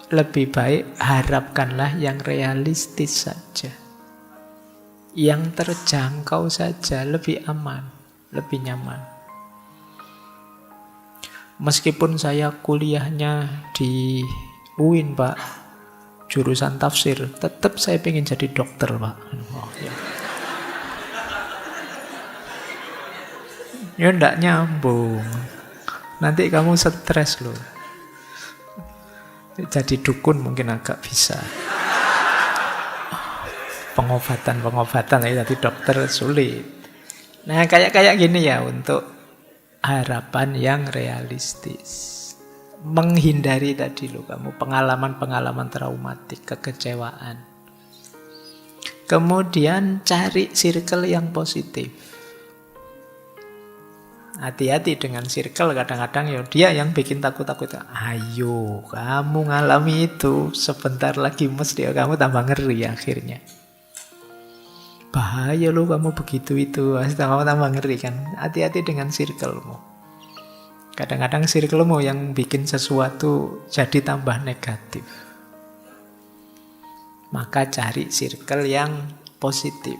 lebih baik harapkanlah yang realistis saja. Yang terjangkau saja lebih aman, lebih nyaman. Meskipun saya kuliahnya di UIN, Pak, jurusan tafsir, tetap saya pengen jadi dokter, Pak. Oh, ya. Ya enggak nyambung. Nanti kamu stres loh. Jadi dukun mungkin agak bisa. Pengobatan ya, jadi dokter sulit. Nah, kayak gini ya untuk harapan yang realistis. Menghindari tadi loh kamu pengalaman-pengalaman traumatik, kekecewaan. Kemudian cari circle yang positif. Hati-hati dengan circle, kadang-kadang ya dia yang bikin takut-takut. Ayo, kamu ngalami itu, sebentar lagi mesti kamu tambah ngeri akhirnya. Bahaya loh kamu begitu itu, kamu tambah ngeri kan. Hati-hati dengan circlemu. Kadang-kadang circlemu yang bikin sesuatu jadi tambah negatif. Maka cari circle yang positif.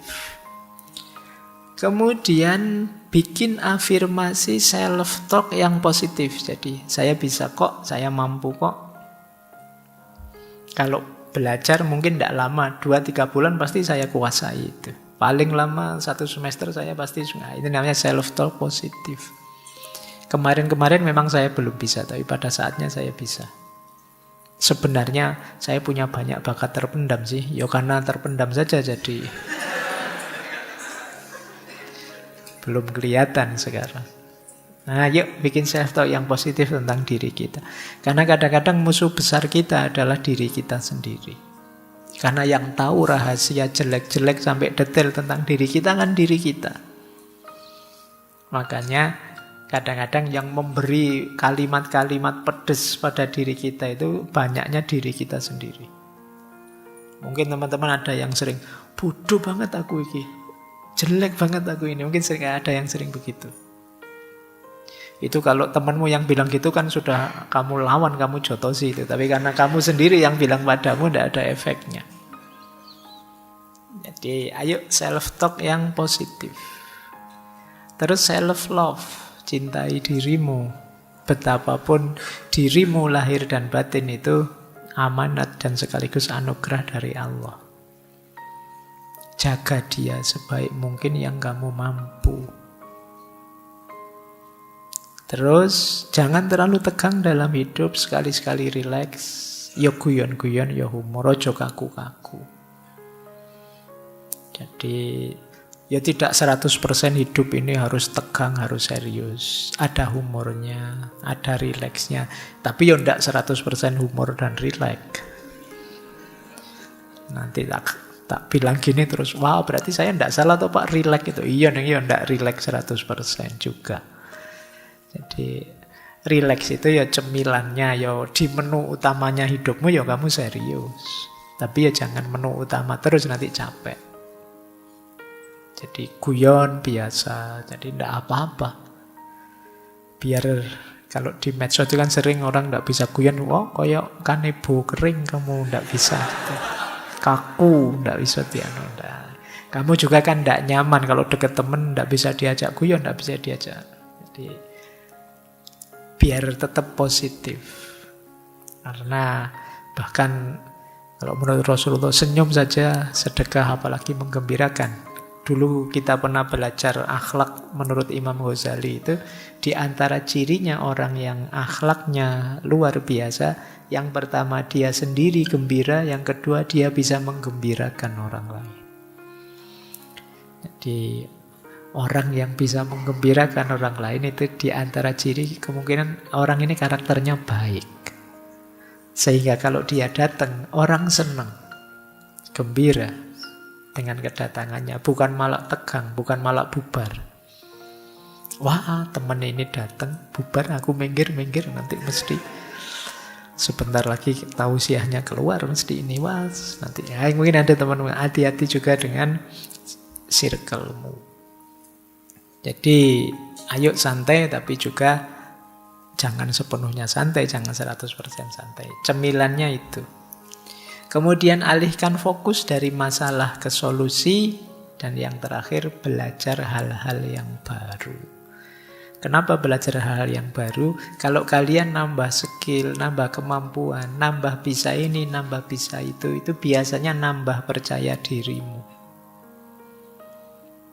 Kemudian bikin afirmasi self-talk yang positif. Jadi, saya bisa kok, saya mampu kok. Kalau belajar mungkin tidak lama, 2-3 bulan pasti saya kuasai itu. Paling lama 1 semester saya pasti, nah, itu namanya self-talk positif. Kemarin-kemarin memang saya belum bisa, tapi pada saatnya saya bisa. Sebenarnya saya punya banyak bakat terpendam sih, ya karena terpendam saja jadi belum kelihatan sekarang. Nah, yuk bikin self-talk yang positif tentang diri kita. Karena kadang-kadang musuh besar kita adalah diri kita sendiri. Karena yang tahu rahasia jelek-jelek sampai detail tentang diri kita kan diri kita. Makanya kadang-kadang yang memberi kalimat-kalimat pedes pada diri kita itu banyaknya diri kita sendiri. Mungkin teman-teman ada yang sering, bodoh banget aku ini, jelek banget aku ini. Mungkin ada yang sering begitu. Itu kalau temanmu yang bilang gitu kan sudah kamu lawan, kamu jotosi itu. Tapi karena kamu sendiri yang bilang padamu, tidak ada efeknya. Jadi ayo self-talk yang positif. Terus self-love, cintai dirimu. Betapapun dirimu lahir dan batin itu amanat dan sekaligus anugerah dari Allah. Jaga dia sebaik mungkin yang kamu mampu. Terus jangan terlalu tegang dalam hidup, sekali-sekali rileks. Ya guyon-guyon, ya humor, ojo kaku-kaku. Jadi ya tidak 100% hidup ini harus tegang, harus serius. Ada humornya, ada rileksnya. Tapi ya tidak 100% humor dan rileks. Nanti tak bilang gini terus, wah berarti saya tidak salah toh Pak, rileks itu. Iya tidak rileks 100% juga. Jadi rileks itu ya cemilannya, ya di menu utamanya hidupmu ya kamu serius. Tapi ya jangan menu utama terus, nanti capek. Jadi guyon biasa, jadi tidak apa-apa. Biar kalau di medsos itu kan sering orang tidak bisa guyon, wah kayak kanebo kering kamu tidak bisa. Gitu. Kaku, tidak bisa dianu. Kamu juga kan tidak nyaman kalau deket temen, tidak bisa diajak guyon, tidak bisa diajak. Jadi biar tetap positif. Karena bahkan kalau menurut Rasulullah senyum saja sedekah, apalagi menggembirakan. Dulu kita pernah belajar akhlak menurut Imam Ghazali itu, di antara cirinya orang yang akhlaknya luar biasa, yang pertama dia sendiri gembira, yang kedua dia bisa menggembirakan orang lain. Jadi orang yang bisa menggembirakan orang lain itu di antara ciri kemungkinan orang ini karakternya baik. Sehingga kalau dia datang, orang senang, gembira dengan kedatangannya. Bukan malah tegang, bukan malah bubar. Wah, temen ini datang, bubar, aku minggir, nanti mesti sebentar lagi tausiahnya keluar, mesti ini, wah, nanti. Ya, mungkin ada teman-teman, hati-hati juga dengan circle-mu. Jadi ayo santai, tapi juga jangan sepenuhnya santai, jangan 100% santai. Cemilannya itu. Kemudian alihkan fokus dari masalah ke solusi Dan yang terakhir, belajar hal-hal yang baru. Kenapa belajar hal-hal yang baru? Kalau kalian nambah skill, nambah kemampuan, nambah bisa ini, nambah bisa itu biasanya nambah percaya dirimu.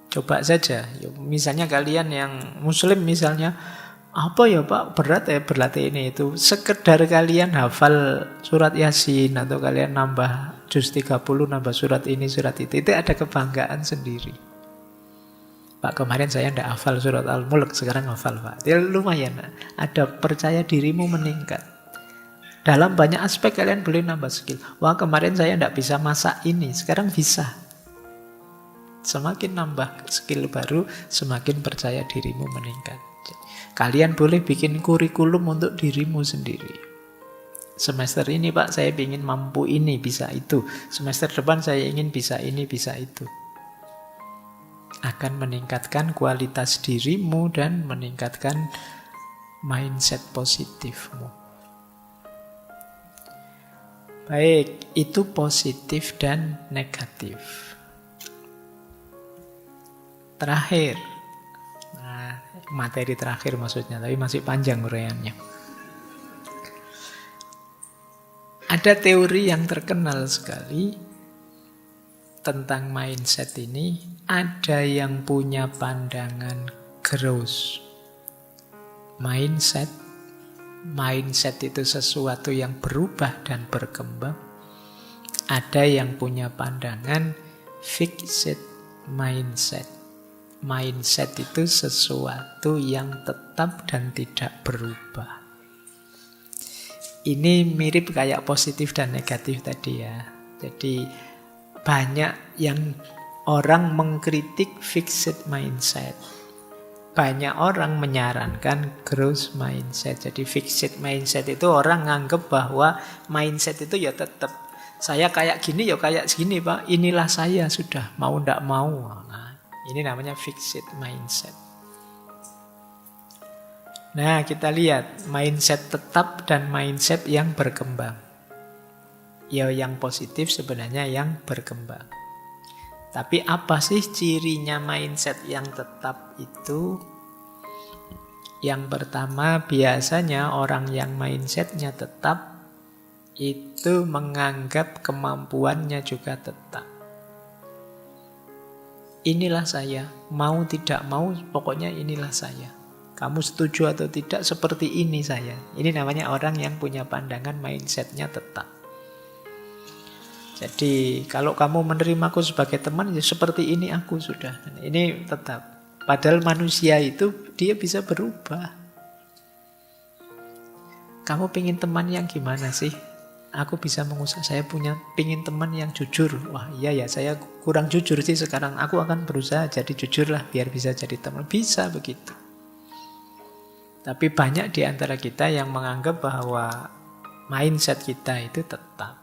Coba saja, misalnya kalian yang muslim misalnya, apa ya Pak, berat ya berlatih ini itu. Sekedar kalian hafal surat Yasin atau kalian nambah juz 30, nambah surat ini, surat itu ada kebanggaan sendiri. Pak, kemarin saya tidak hafal surat Al-Mulk, sekarang hafal Pak. Ya lumayan, ada percaya dirimu meningkat. Dalam banyak aspek kalian boleh nambah skill. Wah, kemarin saya tidak bisa masak ini, sekarang bisa. Semakin nambah skill baru, semakin percaya dirimu meningkat. Kalian boleh bikin kurikulum untuk dirimu sendiri. Semester ini Pak, saya ingin mampu ini, bisa itu. Semester depan saya ingin bisa ini, bisa itu. Akan meningkatkan kualitas dirimu dan meningkatkan mindset positifmu. Baik, itu positif dan negatif. Terakhir, materi terakhir maksudnya, tapi masih panjang uraiannya. Ada teori yang terkenal sekali tentang mindset ini. Ada yang punya pandangan growth mindset. Mindset itu sesuatu yang berubah dan berkembang. Ada yang punya pandangan fixed mindset. Mindset itu sesuatu yang tetap dan tidak berubah. Ini mirip kayak positif dan negatif tadi ya. Jadi banyak yang orang mengkritik fixed mindset. Banyak orang menyarankan growth mindset. Jadi fixed mindset itu orang nganggep bahwa mindset itu ya tetap. Saya kayak gini ya kayak gini Pak. Inilah saya sudah, mau ndak mau. Nah, ini namanya fixed mindset. Nah, kita lihat mindset tetap dan mindset yang berkembang. Ya, yang positif sebenarnya yang berkembang. Tapi apa sih cirinya mindset yang tetap itu? Yang pertama, biasanya orang yang mindsetnya tetap itu menganggap kemampuannya juga tetap. Inilah saya, mau tidak mau pokoknya inilah saya. Kamu setuju atau tidak, seperti ini saya. Ini namanya orang yang punya pandangan mindsetnya tetap. Jadi kalau kamu menerimaku sebagai teman, ya seperti ini aku sudah. Ini tetap. Padahal manusia itu dia bisa berubah. Kamu pingin teman yang gimana sih? Aku bisa mengusahakan, saya pingin teman yang jujur. Wah iya ya, saya kurang jujur sih sekarang. Aku akan berusaha jadi jujur lah biar bisa jadi teman. Bisa begitu. Tapi banyak di antara kita yang menganggap bahwa mindset kita itu tetap.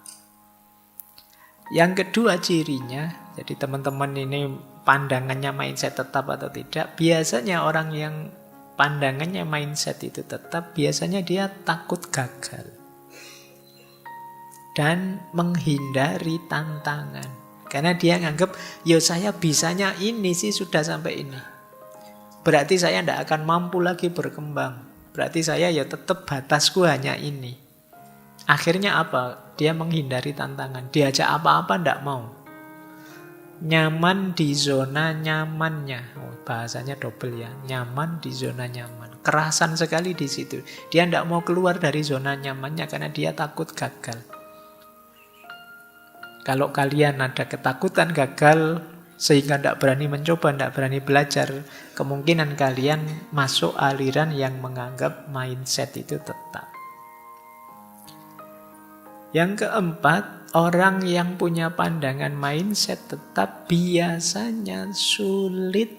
Yang kedua cirinya, jadi teman-teman ini pandangannya mindset tetap atau tidak, biasanya orang yang pandangannya mindset itu tetap, biasanya dia takut gagal. Dan menghindari tantangan. Karena dia nganggap, ya saya bisanya ini sih sudah sampai ini. Berarti saya tidak akan mampu lagi berkembang. Berarti saya ya tetap batasku hanya ini. Akhirnya apa? Dia menghindari tantangan. Diajak apa-apa tidak mau. Nyaman di zona nyamannya. Oh, bahasanya double ya. Nyaman di zona nyaman. Kerasan sekali di situ. Dia tidak mau keluar dari zona nyamannya karena dia takut gagal. Kalau kalian ada ketakutan gagal sehingga tidak berani mencoba, tidak berani belajar, kemungkinan kalian masuk aliran yang menganggap mindset itu tetap. Yang keempat, orang yang punya pandangan mindset tetap biasanya sulit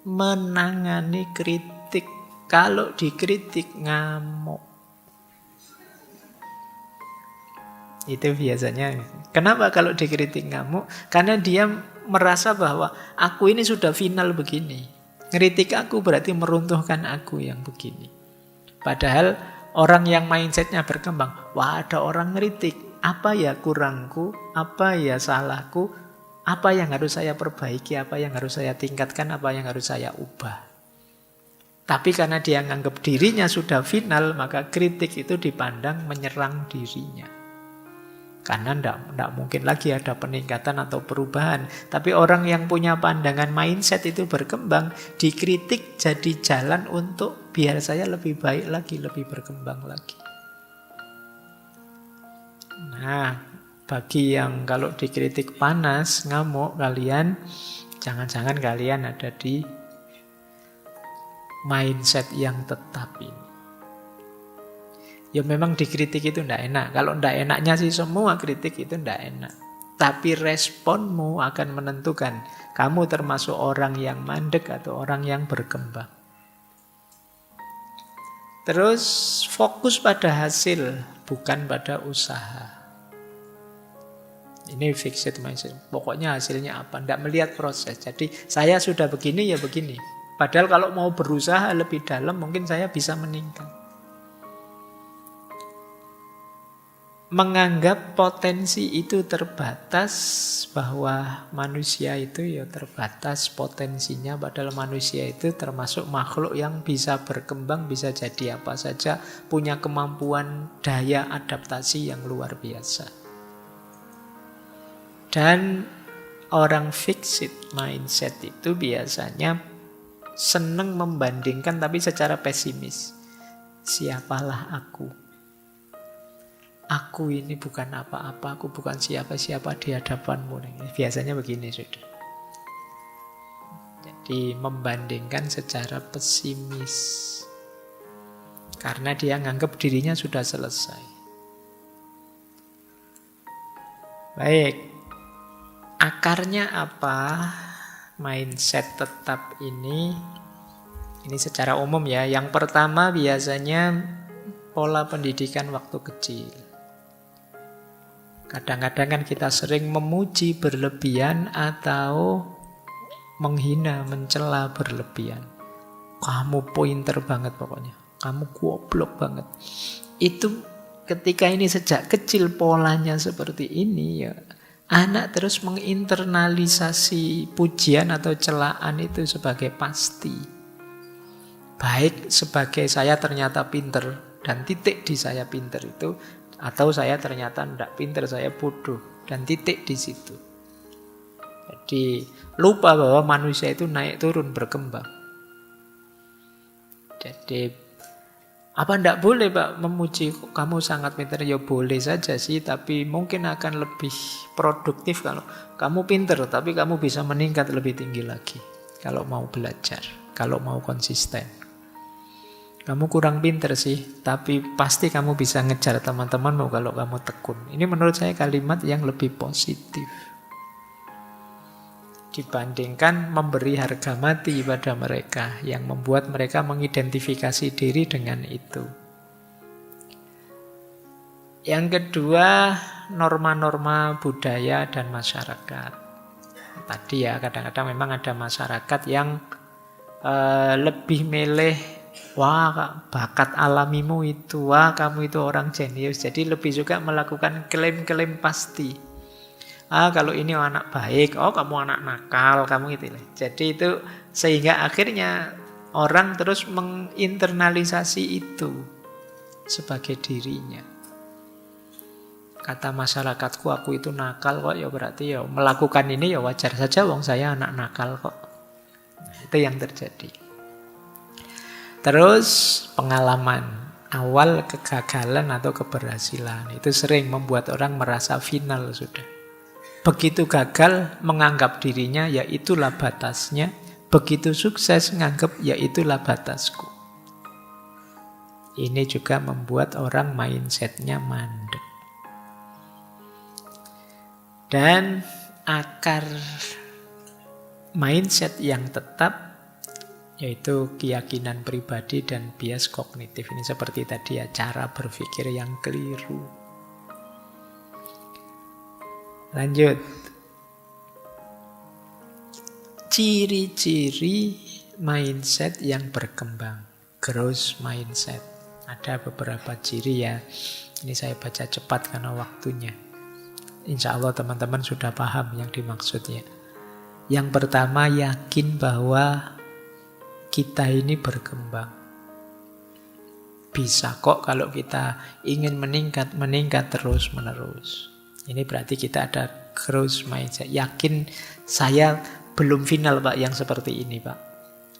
menangani kritik. Kalau dikritik ngamuk. Itu biasanya. Kenapa kalau dikritik ngamuk? Karena dia merasa bahwa aku ini sudah final begini. Ngeritik aku berarti meruntuhkan aku yang begini. Padahal orang yang mindsetnya berkembang, wah ada orang ngeritik, apa ya kurangku, apa ya salahku, Apa yang harus saya perbaiki, apa yang harus saya tingkatkan, apa yang harus saya ubah. Tapi karena dia menganggap dirinya sudah final, maka kritik itu dipandang menyerang dirinya. Karena tidak mungkin lagi ada peningkatan atau perubahan. Tapi orang yang punya pandangan mindset itu berkembang, dikritik jadi jalan untuk biar saya lebih baik lagi, lebih berkembang lagi. Nah, bagi yang kalau dikritik panas, ngamuk kalian, jangan-jangan kalian ada di mindset yang tetap ini. Ya memang dikritik itu tidak enak. Kalau tidak enaknya sih semua kritik itu tidak enak. Tapi responmu akan menentukan kamu termasuk orang yang mandek atau orang yang berkembang. Terus fokus pada hasil, bukan pada usaha. Ini fixed mindset. Pokoknya hasilnya apa? Tidak melihat proses. Jadi saya sudah begini ya begini. Padahal kalau mau berusaha lebih dalam mungkin saya bisa meningkat. Menganggap potensi itu terbatas, bahwa manusia itu ya terbatas potensinya, padahal manusia itu termasuk makhluk yang bisa berkembang, bisa jadi apa saja, punya kemampuan daya adaptasi yang luar biasa. Dan orang fixed mindset itu biasanya senang membandingkan tapi secara pesimis. Siapalah aku? Aku ini bukan apa-apa, aku bukan siapa-siapa di hadapanmu. Biasanya begini sudah. Jadi membandingkan secara pesimis. Karena dia nganggap dirinya sudah selesai. Baik. Akarnya apa? Mindset tetap ini secara umum ya. Yang pertama biasanya pola pendidikan waktu kecil. Kadang-kadang kan kita sering memuji berlebihan atau menghina, mencela berlebihan. Kamu pointer banget pokoknya. Kamu goblok banget. Itu ketika ini sejak kecil polanya seperti ini ya, anak terus menginternalisasi pujian atau celaan itu sebagai pasti. Baik sebagai saya ternyata pinter dan titik di saya pinter itu, atau saya ternyata tidak pinter, saya bodoh dan titik di situ. Jadi lupa bahwa manusia itu naik turun berkembang. Jadi apa tidak boleh Pak memuji kamu sangat pintar? Ya boleh saja sih, tapi mungkin akan lebih produktif kalau kamu pintar, tapi kamu bisa meningkat lebih tinggi lagi. Kalau mau belajar, kalau mau konsisten. Kamu kurang pintar sih, tapi pasti kamu bisa ngejar teman-temanmu kalau kamu tekun. Ini menurut saya kalimat yang lebih positif. Dibandingkan memberi harga mati pada mereka yang membuat mereka mengidentifikasi diri dengan itu. Yang kedua, norma-norma budaya dan masyarakat. Tadi ya, kadang-kadang memang ada masyarakat yang lebih milih, wah bakat alamimu itu, wah kamu itu orang jenius. Jadi lebih suka melakukan klaim-klaim pasti. Kalau ini anak baik, kamu anak nakal, kamu gitu. Jadi itu sehingga akhirnya orang terus menginternalisasi itu sebagai dirinya. Kata masyarakatku aku itu nakal kok, ya berarti ya melakukan ini ya wajar saja, wong saya anak nakal kok. Nah, itu yang terjadi. Terus pengalaman awal kegagalan atau keberhasilan itu sering membuat orang merasa final sudah. Begitu gagal menganggap dirinya ya itulah batasnya, begitu sukses menganggap ya itulah batasku. Ini juga membuat orang mindsetnya mandek. Dan akar mindset yang tetap yaitu keyakinan pribadi dan bias kognitif. Ini seperti tadi ya, cara berpikir yang keliru. Lanjut. Ciri-ciri mindset yang berkembang. Growth mindset. Ada beberapa ciri ya. Ini saya baca cepat karena waktunya. Insya Allah teman-teman sudah paham yang dimaksudnya. Yang pertama, yakin bahwa kita ini berkembang. Bisa kok kalau kita ingin meningkat terus-menerus. Ini berarti kita ada growth mindset. Yakin saya belum final Pak yang seperti ini Pak.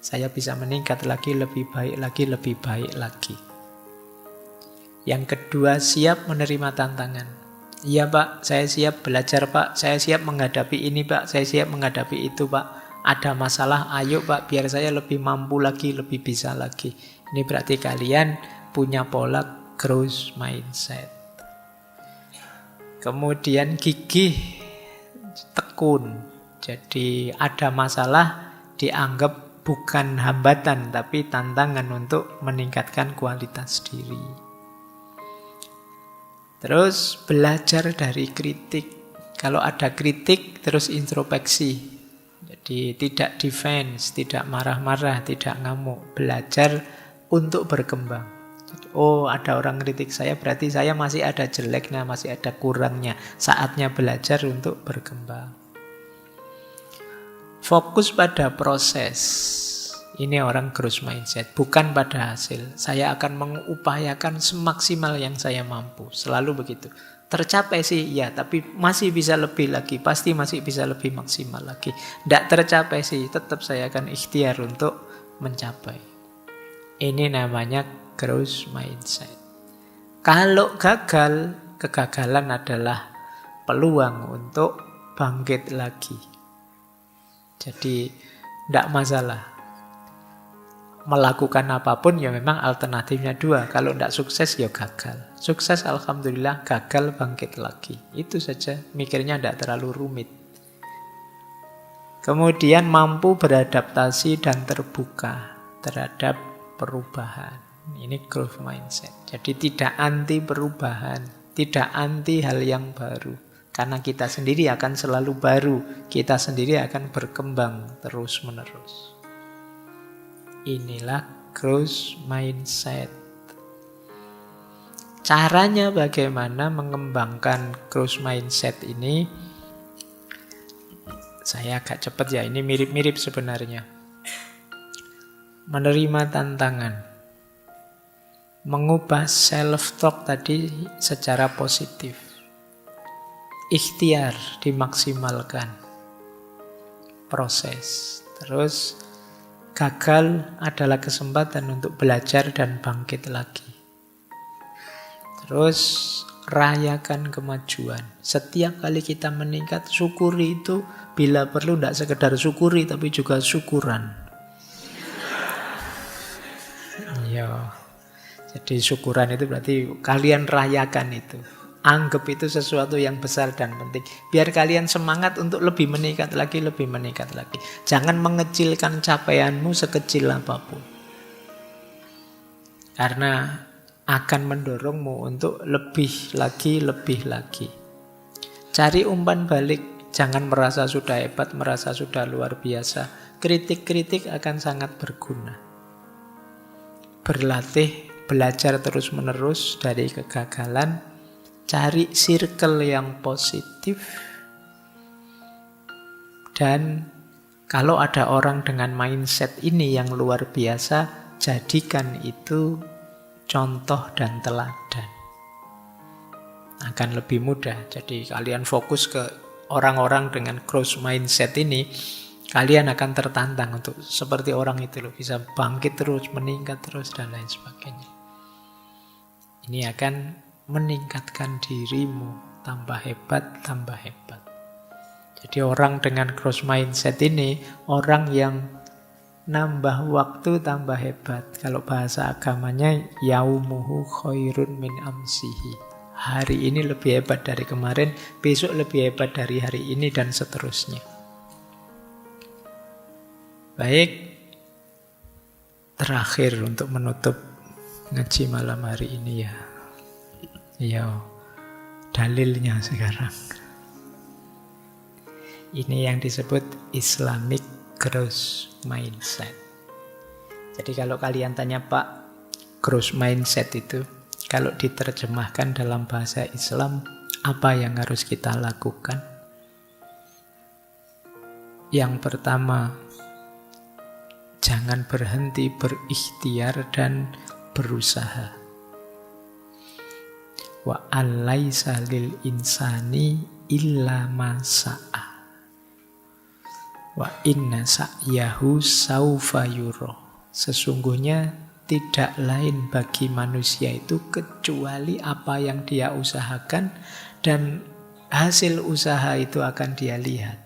Saya bisa meningkat lagi, lebih baik lagi, lebih baik lagi. Yang kedua, siap menerima tantangan. Iya Pak, saya siap belajar Pak, saya siap menghadapi ini Pak, saya siap menghadapi itu Pak. Ada masalah, ayo Pak, biar saya lebih mampu lagi, lebih bisa lagi. Ini berarti kalian punya pola growth mindset. Kemudian gigih, tekun. Jadi ada masalah dianggap bukan hambatan, tapi tantangan untuk meningkatkan kualitas diri. Terus belajar dari kritik. Kalau ada kritik, terus introspeksi. Jadi tidak defense, tidak marah-marah, tidak ngamuk. Belajar untuk berkembang. Jadi, oh ada orang kritik saya, berarti saya masih ada jeleknya, masih ada kurangnya. Saatnya belajar untuk berkembang. Fokus pada proses. Ini orang growth mindset, bukan pada hasil. Saya akan mengupayakan semaksimal yang saya mampu. Selalu begitu. Tercapai sih, ya, tapi masih bisa lebih lagi. Pasti masih bisa lebih maksimal lagi. Tidak tercapai sih, tetap saya akan ikhtiar untuk mencapai. Ini namanya growth mindset. Kalau gagal, kegagalan adalah peluang untuk bangkit lagi. Jadi, tidak masalah. Melakukan apapun ya memang alternatifnya dua. Kalau tidak sukses ya gagal. Sukses alhamdulillah, gagal bangkit lagi. Itu saja, mikirnya tidak terlalu rumit. Kemudian mampu beradaptasi dan terbuka terhadap perubahan. Ini growth mindset. Jadi tidak anti perubahan, tidak anti hal yang baru. Karena kita sendiri akan selalu baru, kita sendiri akan berkembang terus-menerus. Inilah growth mindset. Caranya bagaimana mengembangkan growth mindset ini? Saya agak cepat ya, ini mirip-mirip sebenarnya. Menerima tantangan. Mengubah self-talk tadi secara positif. Ikhtiar dimaksimalkan. Proses. Terus gagal adalah kesempatan untuk belajar dan bangkit lagi. Terus rayakan kemajuan. Setiap kali kita meningkat, syukuri itu. Bila perlu tidak sekedar syukuri, tapi juga syukuran. Ya. Jadi syukuran itu berarti kalian rayakan itu. Anggap itu sesuatu yang besar dan penting. Biar kalian semangat untuk lebih meningkat lagi, lebih meningkat lagi. Jangan mengecilkan capaianmu sekecil apapun. Karena akan mendorongmu untuk lebih lagi, lebih lagi. Cari umpan balik. Jangan merasa sudah hebat, merasa sudah luar biasa. Kritik-kritik akan sangat berguna. Berlatih, belajar terus-menerus dari kegagalan. Cari circle yang positif. Dan kalau ada orang dengan mindset ini yang luar biasa, jadikan itu contoh dan teladan. Akan lebih mudah. Jadi kalian fokus ke orang-orang dengan growth mindset ini, kalian akan tertantang untuk seperti orang itu loh, bisa bangkit terus, meningkat terus, dan lain sebagainya. Ini akan meningkatkan dirimu, tambah hebat, tambah hebat. Jadi orang dengan growth mindset ini, orang yang nambah waktu tambah hebat. Kalau bahasa agamanya, yaumuhu khairun min amsihi. Hari ini lebih hebat dari kemarin, besok lebih hebat dari hari ini, dan seterusnya. Baik, terakhir untuk menutup ngaji malam hari ini ya. Ya, dalilnya sekarang. Ini yang disebut Islamic growth mindset. Jadi kalau kalian tanya Pak, growth mindset itu kalau diterjemahkan dalam bahasa Islam Apa yang harus kita lakukan? Yang pertama, jangan berhenti berikhtiar dan berusaha. Wa alaisa lil insani illa ma sa'a. Wa inna sa'yahu saufa yura. Sesungguhnya tidak lain bagi manusia itu kecuali apa yang dia usahakan, dan hasil usaha itu akan dia lihat,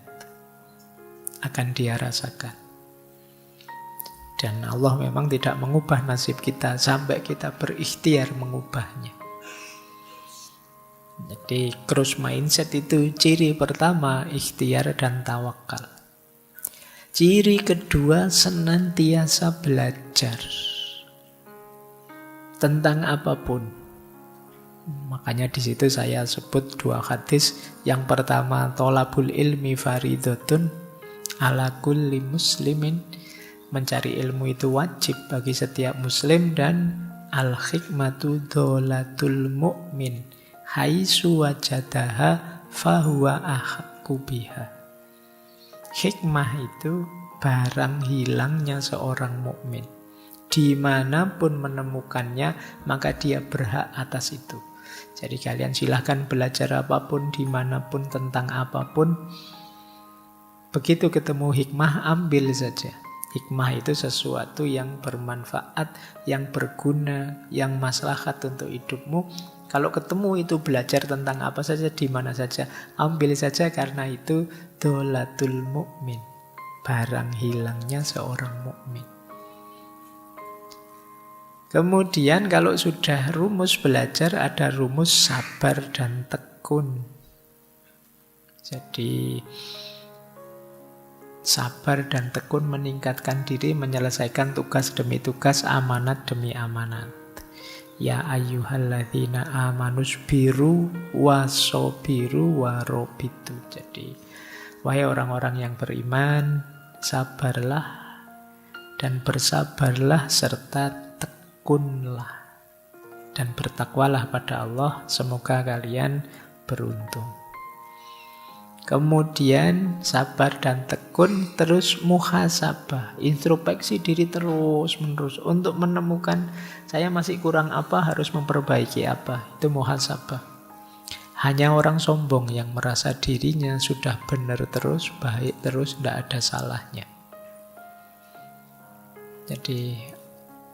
akan dia rasakan. Dan Allah memang tidak mengubah nasib kita sampai kita berikhtiar mengubahnya. Jadi growth mindset itu ciri pertama, ikhtiar dan tawakal. Ciri kedua, senantiasa belajar tentang apapun. Makanya di situ saya sebut dua hadis. Yang pertama, tolabul ilmi faridotun ala kulli muslimin. Mencari ilmu itu wajib bagi setiap muslim, dan al-hikmatu dholatul mu'min haitsu wajadaha fahuwa ahaqqu biha. Hikmah itu barang hilangnya seorang mukmin. Dimanapun menemukannya, maka dia berhak atas itu. Jadi kalian silahkan belajar apapun, dimanapun, tentang apapun. Begitu ketemu hikmah, ambil saja. Hikmah itu sesuatu yang bermanfaat, yang berguna, yang maslahat untuk hidupmu. Kalau ketemu itu belajar tentang apa saja, di mana saja, ambil saja, karena itu dholatul mukmin, barang hilangnya seorang mukmin. Kemudian kalau sudah rumus belajar, ada rumus sabar dan tekun. Jadi sabar dan tekun meningkatkan diri, menyelesaikan tugas demi tugas, amanat demi amanat. Ya ayyuhalladzina amanusbiru wasobiru warobitu. Jadi wahai orang-orang yang beriman, sabarlah dan bersabarlah serta tekunlah, dan bertakwalah pada Allah, semoga kalian beruntung. Kemudian sabar dan tekun, terus muhasabah, introspeksi diri terus menerus untuk menemukan saya masih kurang apa, harus memperbaiki apa. Itu muhasabah. Hanya orang sombong yang merasa dirinya sudah benar terus, baik terus, tidak ada salahnya. Jadi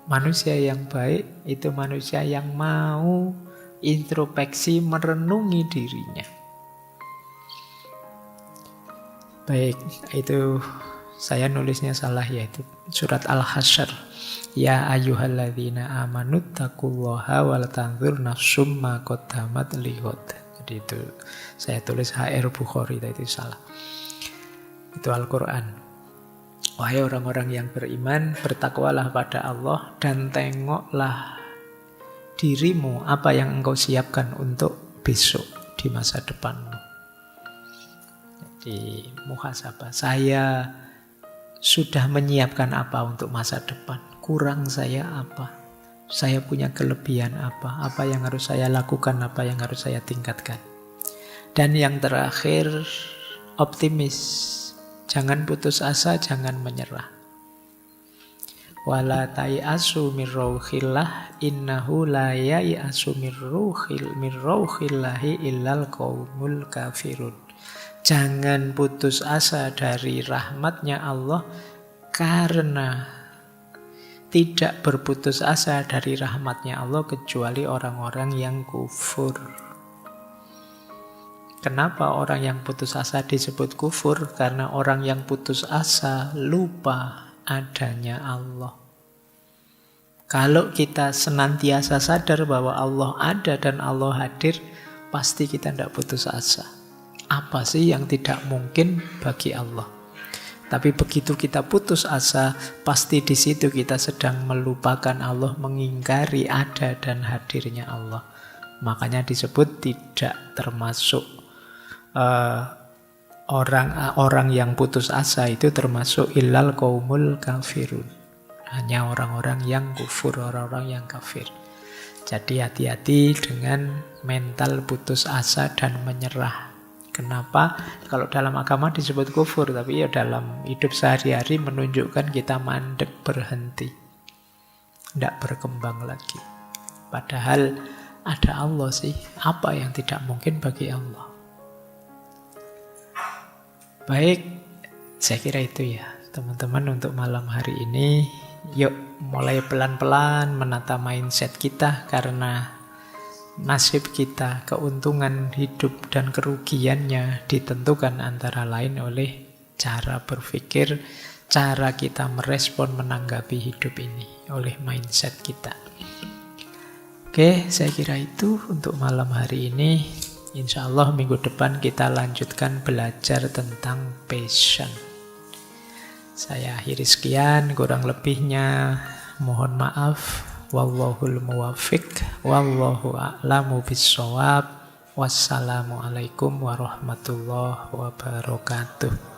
manusia yang baik itu manusia yang mau introspeksi, merenungi dirinya. Baik, itu saya nulisnya salah, yaitu surat Al-Hasyr. Ya ayyuhalladzina amanu taqullaha wal tanzur nafsum ma qaddamat lighad. Jadi itu saya tulis HR Bukhari, itu salah. Itu Al-Qur'an. Wahai orang-orang yang beriman, bertakwalah pada Allah dan tengoklah dirimu apa yang engkau siapkan untuk besok di masa depanmu. Di muhasabah, saya sudah menyiapkan apa untuk masa depan, kurang saya apa, saya punya kelebihan apa yang harus saya lakukan, apa yang harus saya tingkatkan. Dan yang terakhir, optimis, jangan putus asa, jangan menyerah. Wala tayasu mir rauhillah innahu la yayasu mir rauhillahi illal qaumul kafirun. Jangan putus asa dari rahmatnya Allah, karena tidak berputus asa dari rahmatnya Allah kecuali orang-orang yang kufur. Kenapa orang yang putus asa disebut kufur? Karena orang yang putus asa lupa adanya Allah. Kalau kita senantiasa sadar bahwa Allah ada dan Allah hadir, pasti kita tidak putus asa. Apa sih yang tidak mungkin bagi Allah? Tapi begitu kita putus asa, pasti di situ kita sedang melupakan Allah, mengingkari ada dan hadirnya Allah. Makanya disebut tidak termasuk orang yang putus asa itu termasuk illal qaumul kafirun. Hanya orang-orang yang kufur, orang-orang yang kafir. Jadi hati-hati dengan mental putus asa dan menyerah. Kenapa? Kalau dalam agama disebut kufur, tapi ya dalam hidup sehari-hari menunjukkan kita mandek, berhenti, tidak berkembang lagi. Padahal ada Allah sih, apa yang tidak mungkin bagi Allah? Baik, saya kira itu ya teman-teman untuk malam hari ini. Yuk mulai pelan-pelan menata mindset kita, karena nasib kita, keuntungan hidup dan kerugiannya ditentukan antara lain oleh cara berpikir, cara kita merespon menanggapi hidup ini, oleh mindset kita. Oke, saya kira itu untuk malam hari ini. Insya Allah minggu depan kita lanjutkan belajar tentang passion. Saya akhiri sekian, kurang lebihnya mohon maaf. Wallahul muwaffiq, wallahu a'lamu bissawab. Wassalamualaikum warahmatullahi wabarakatuh.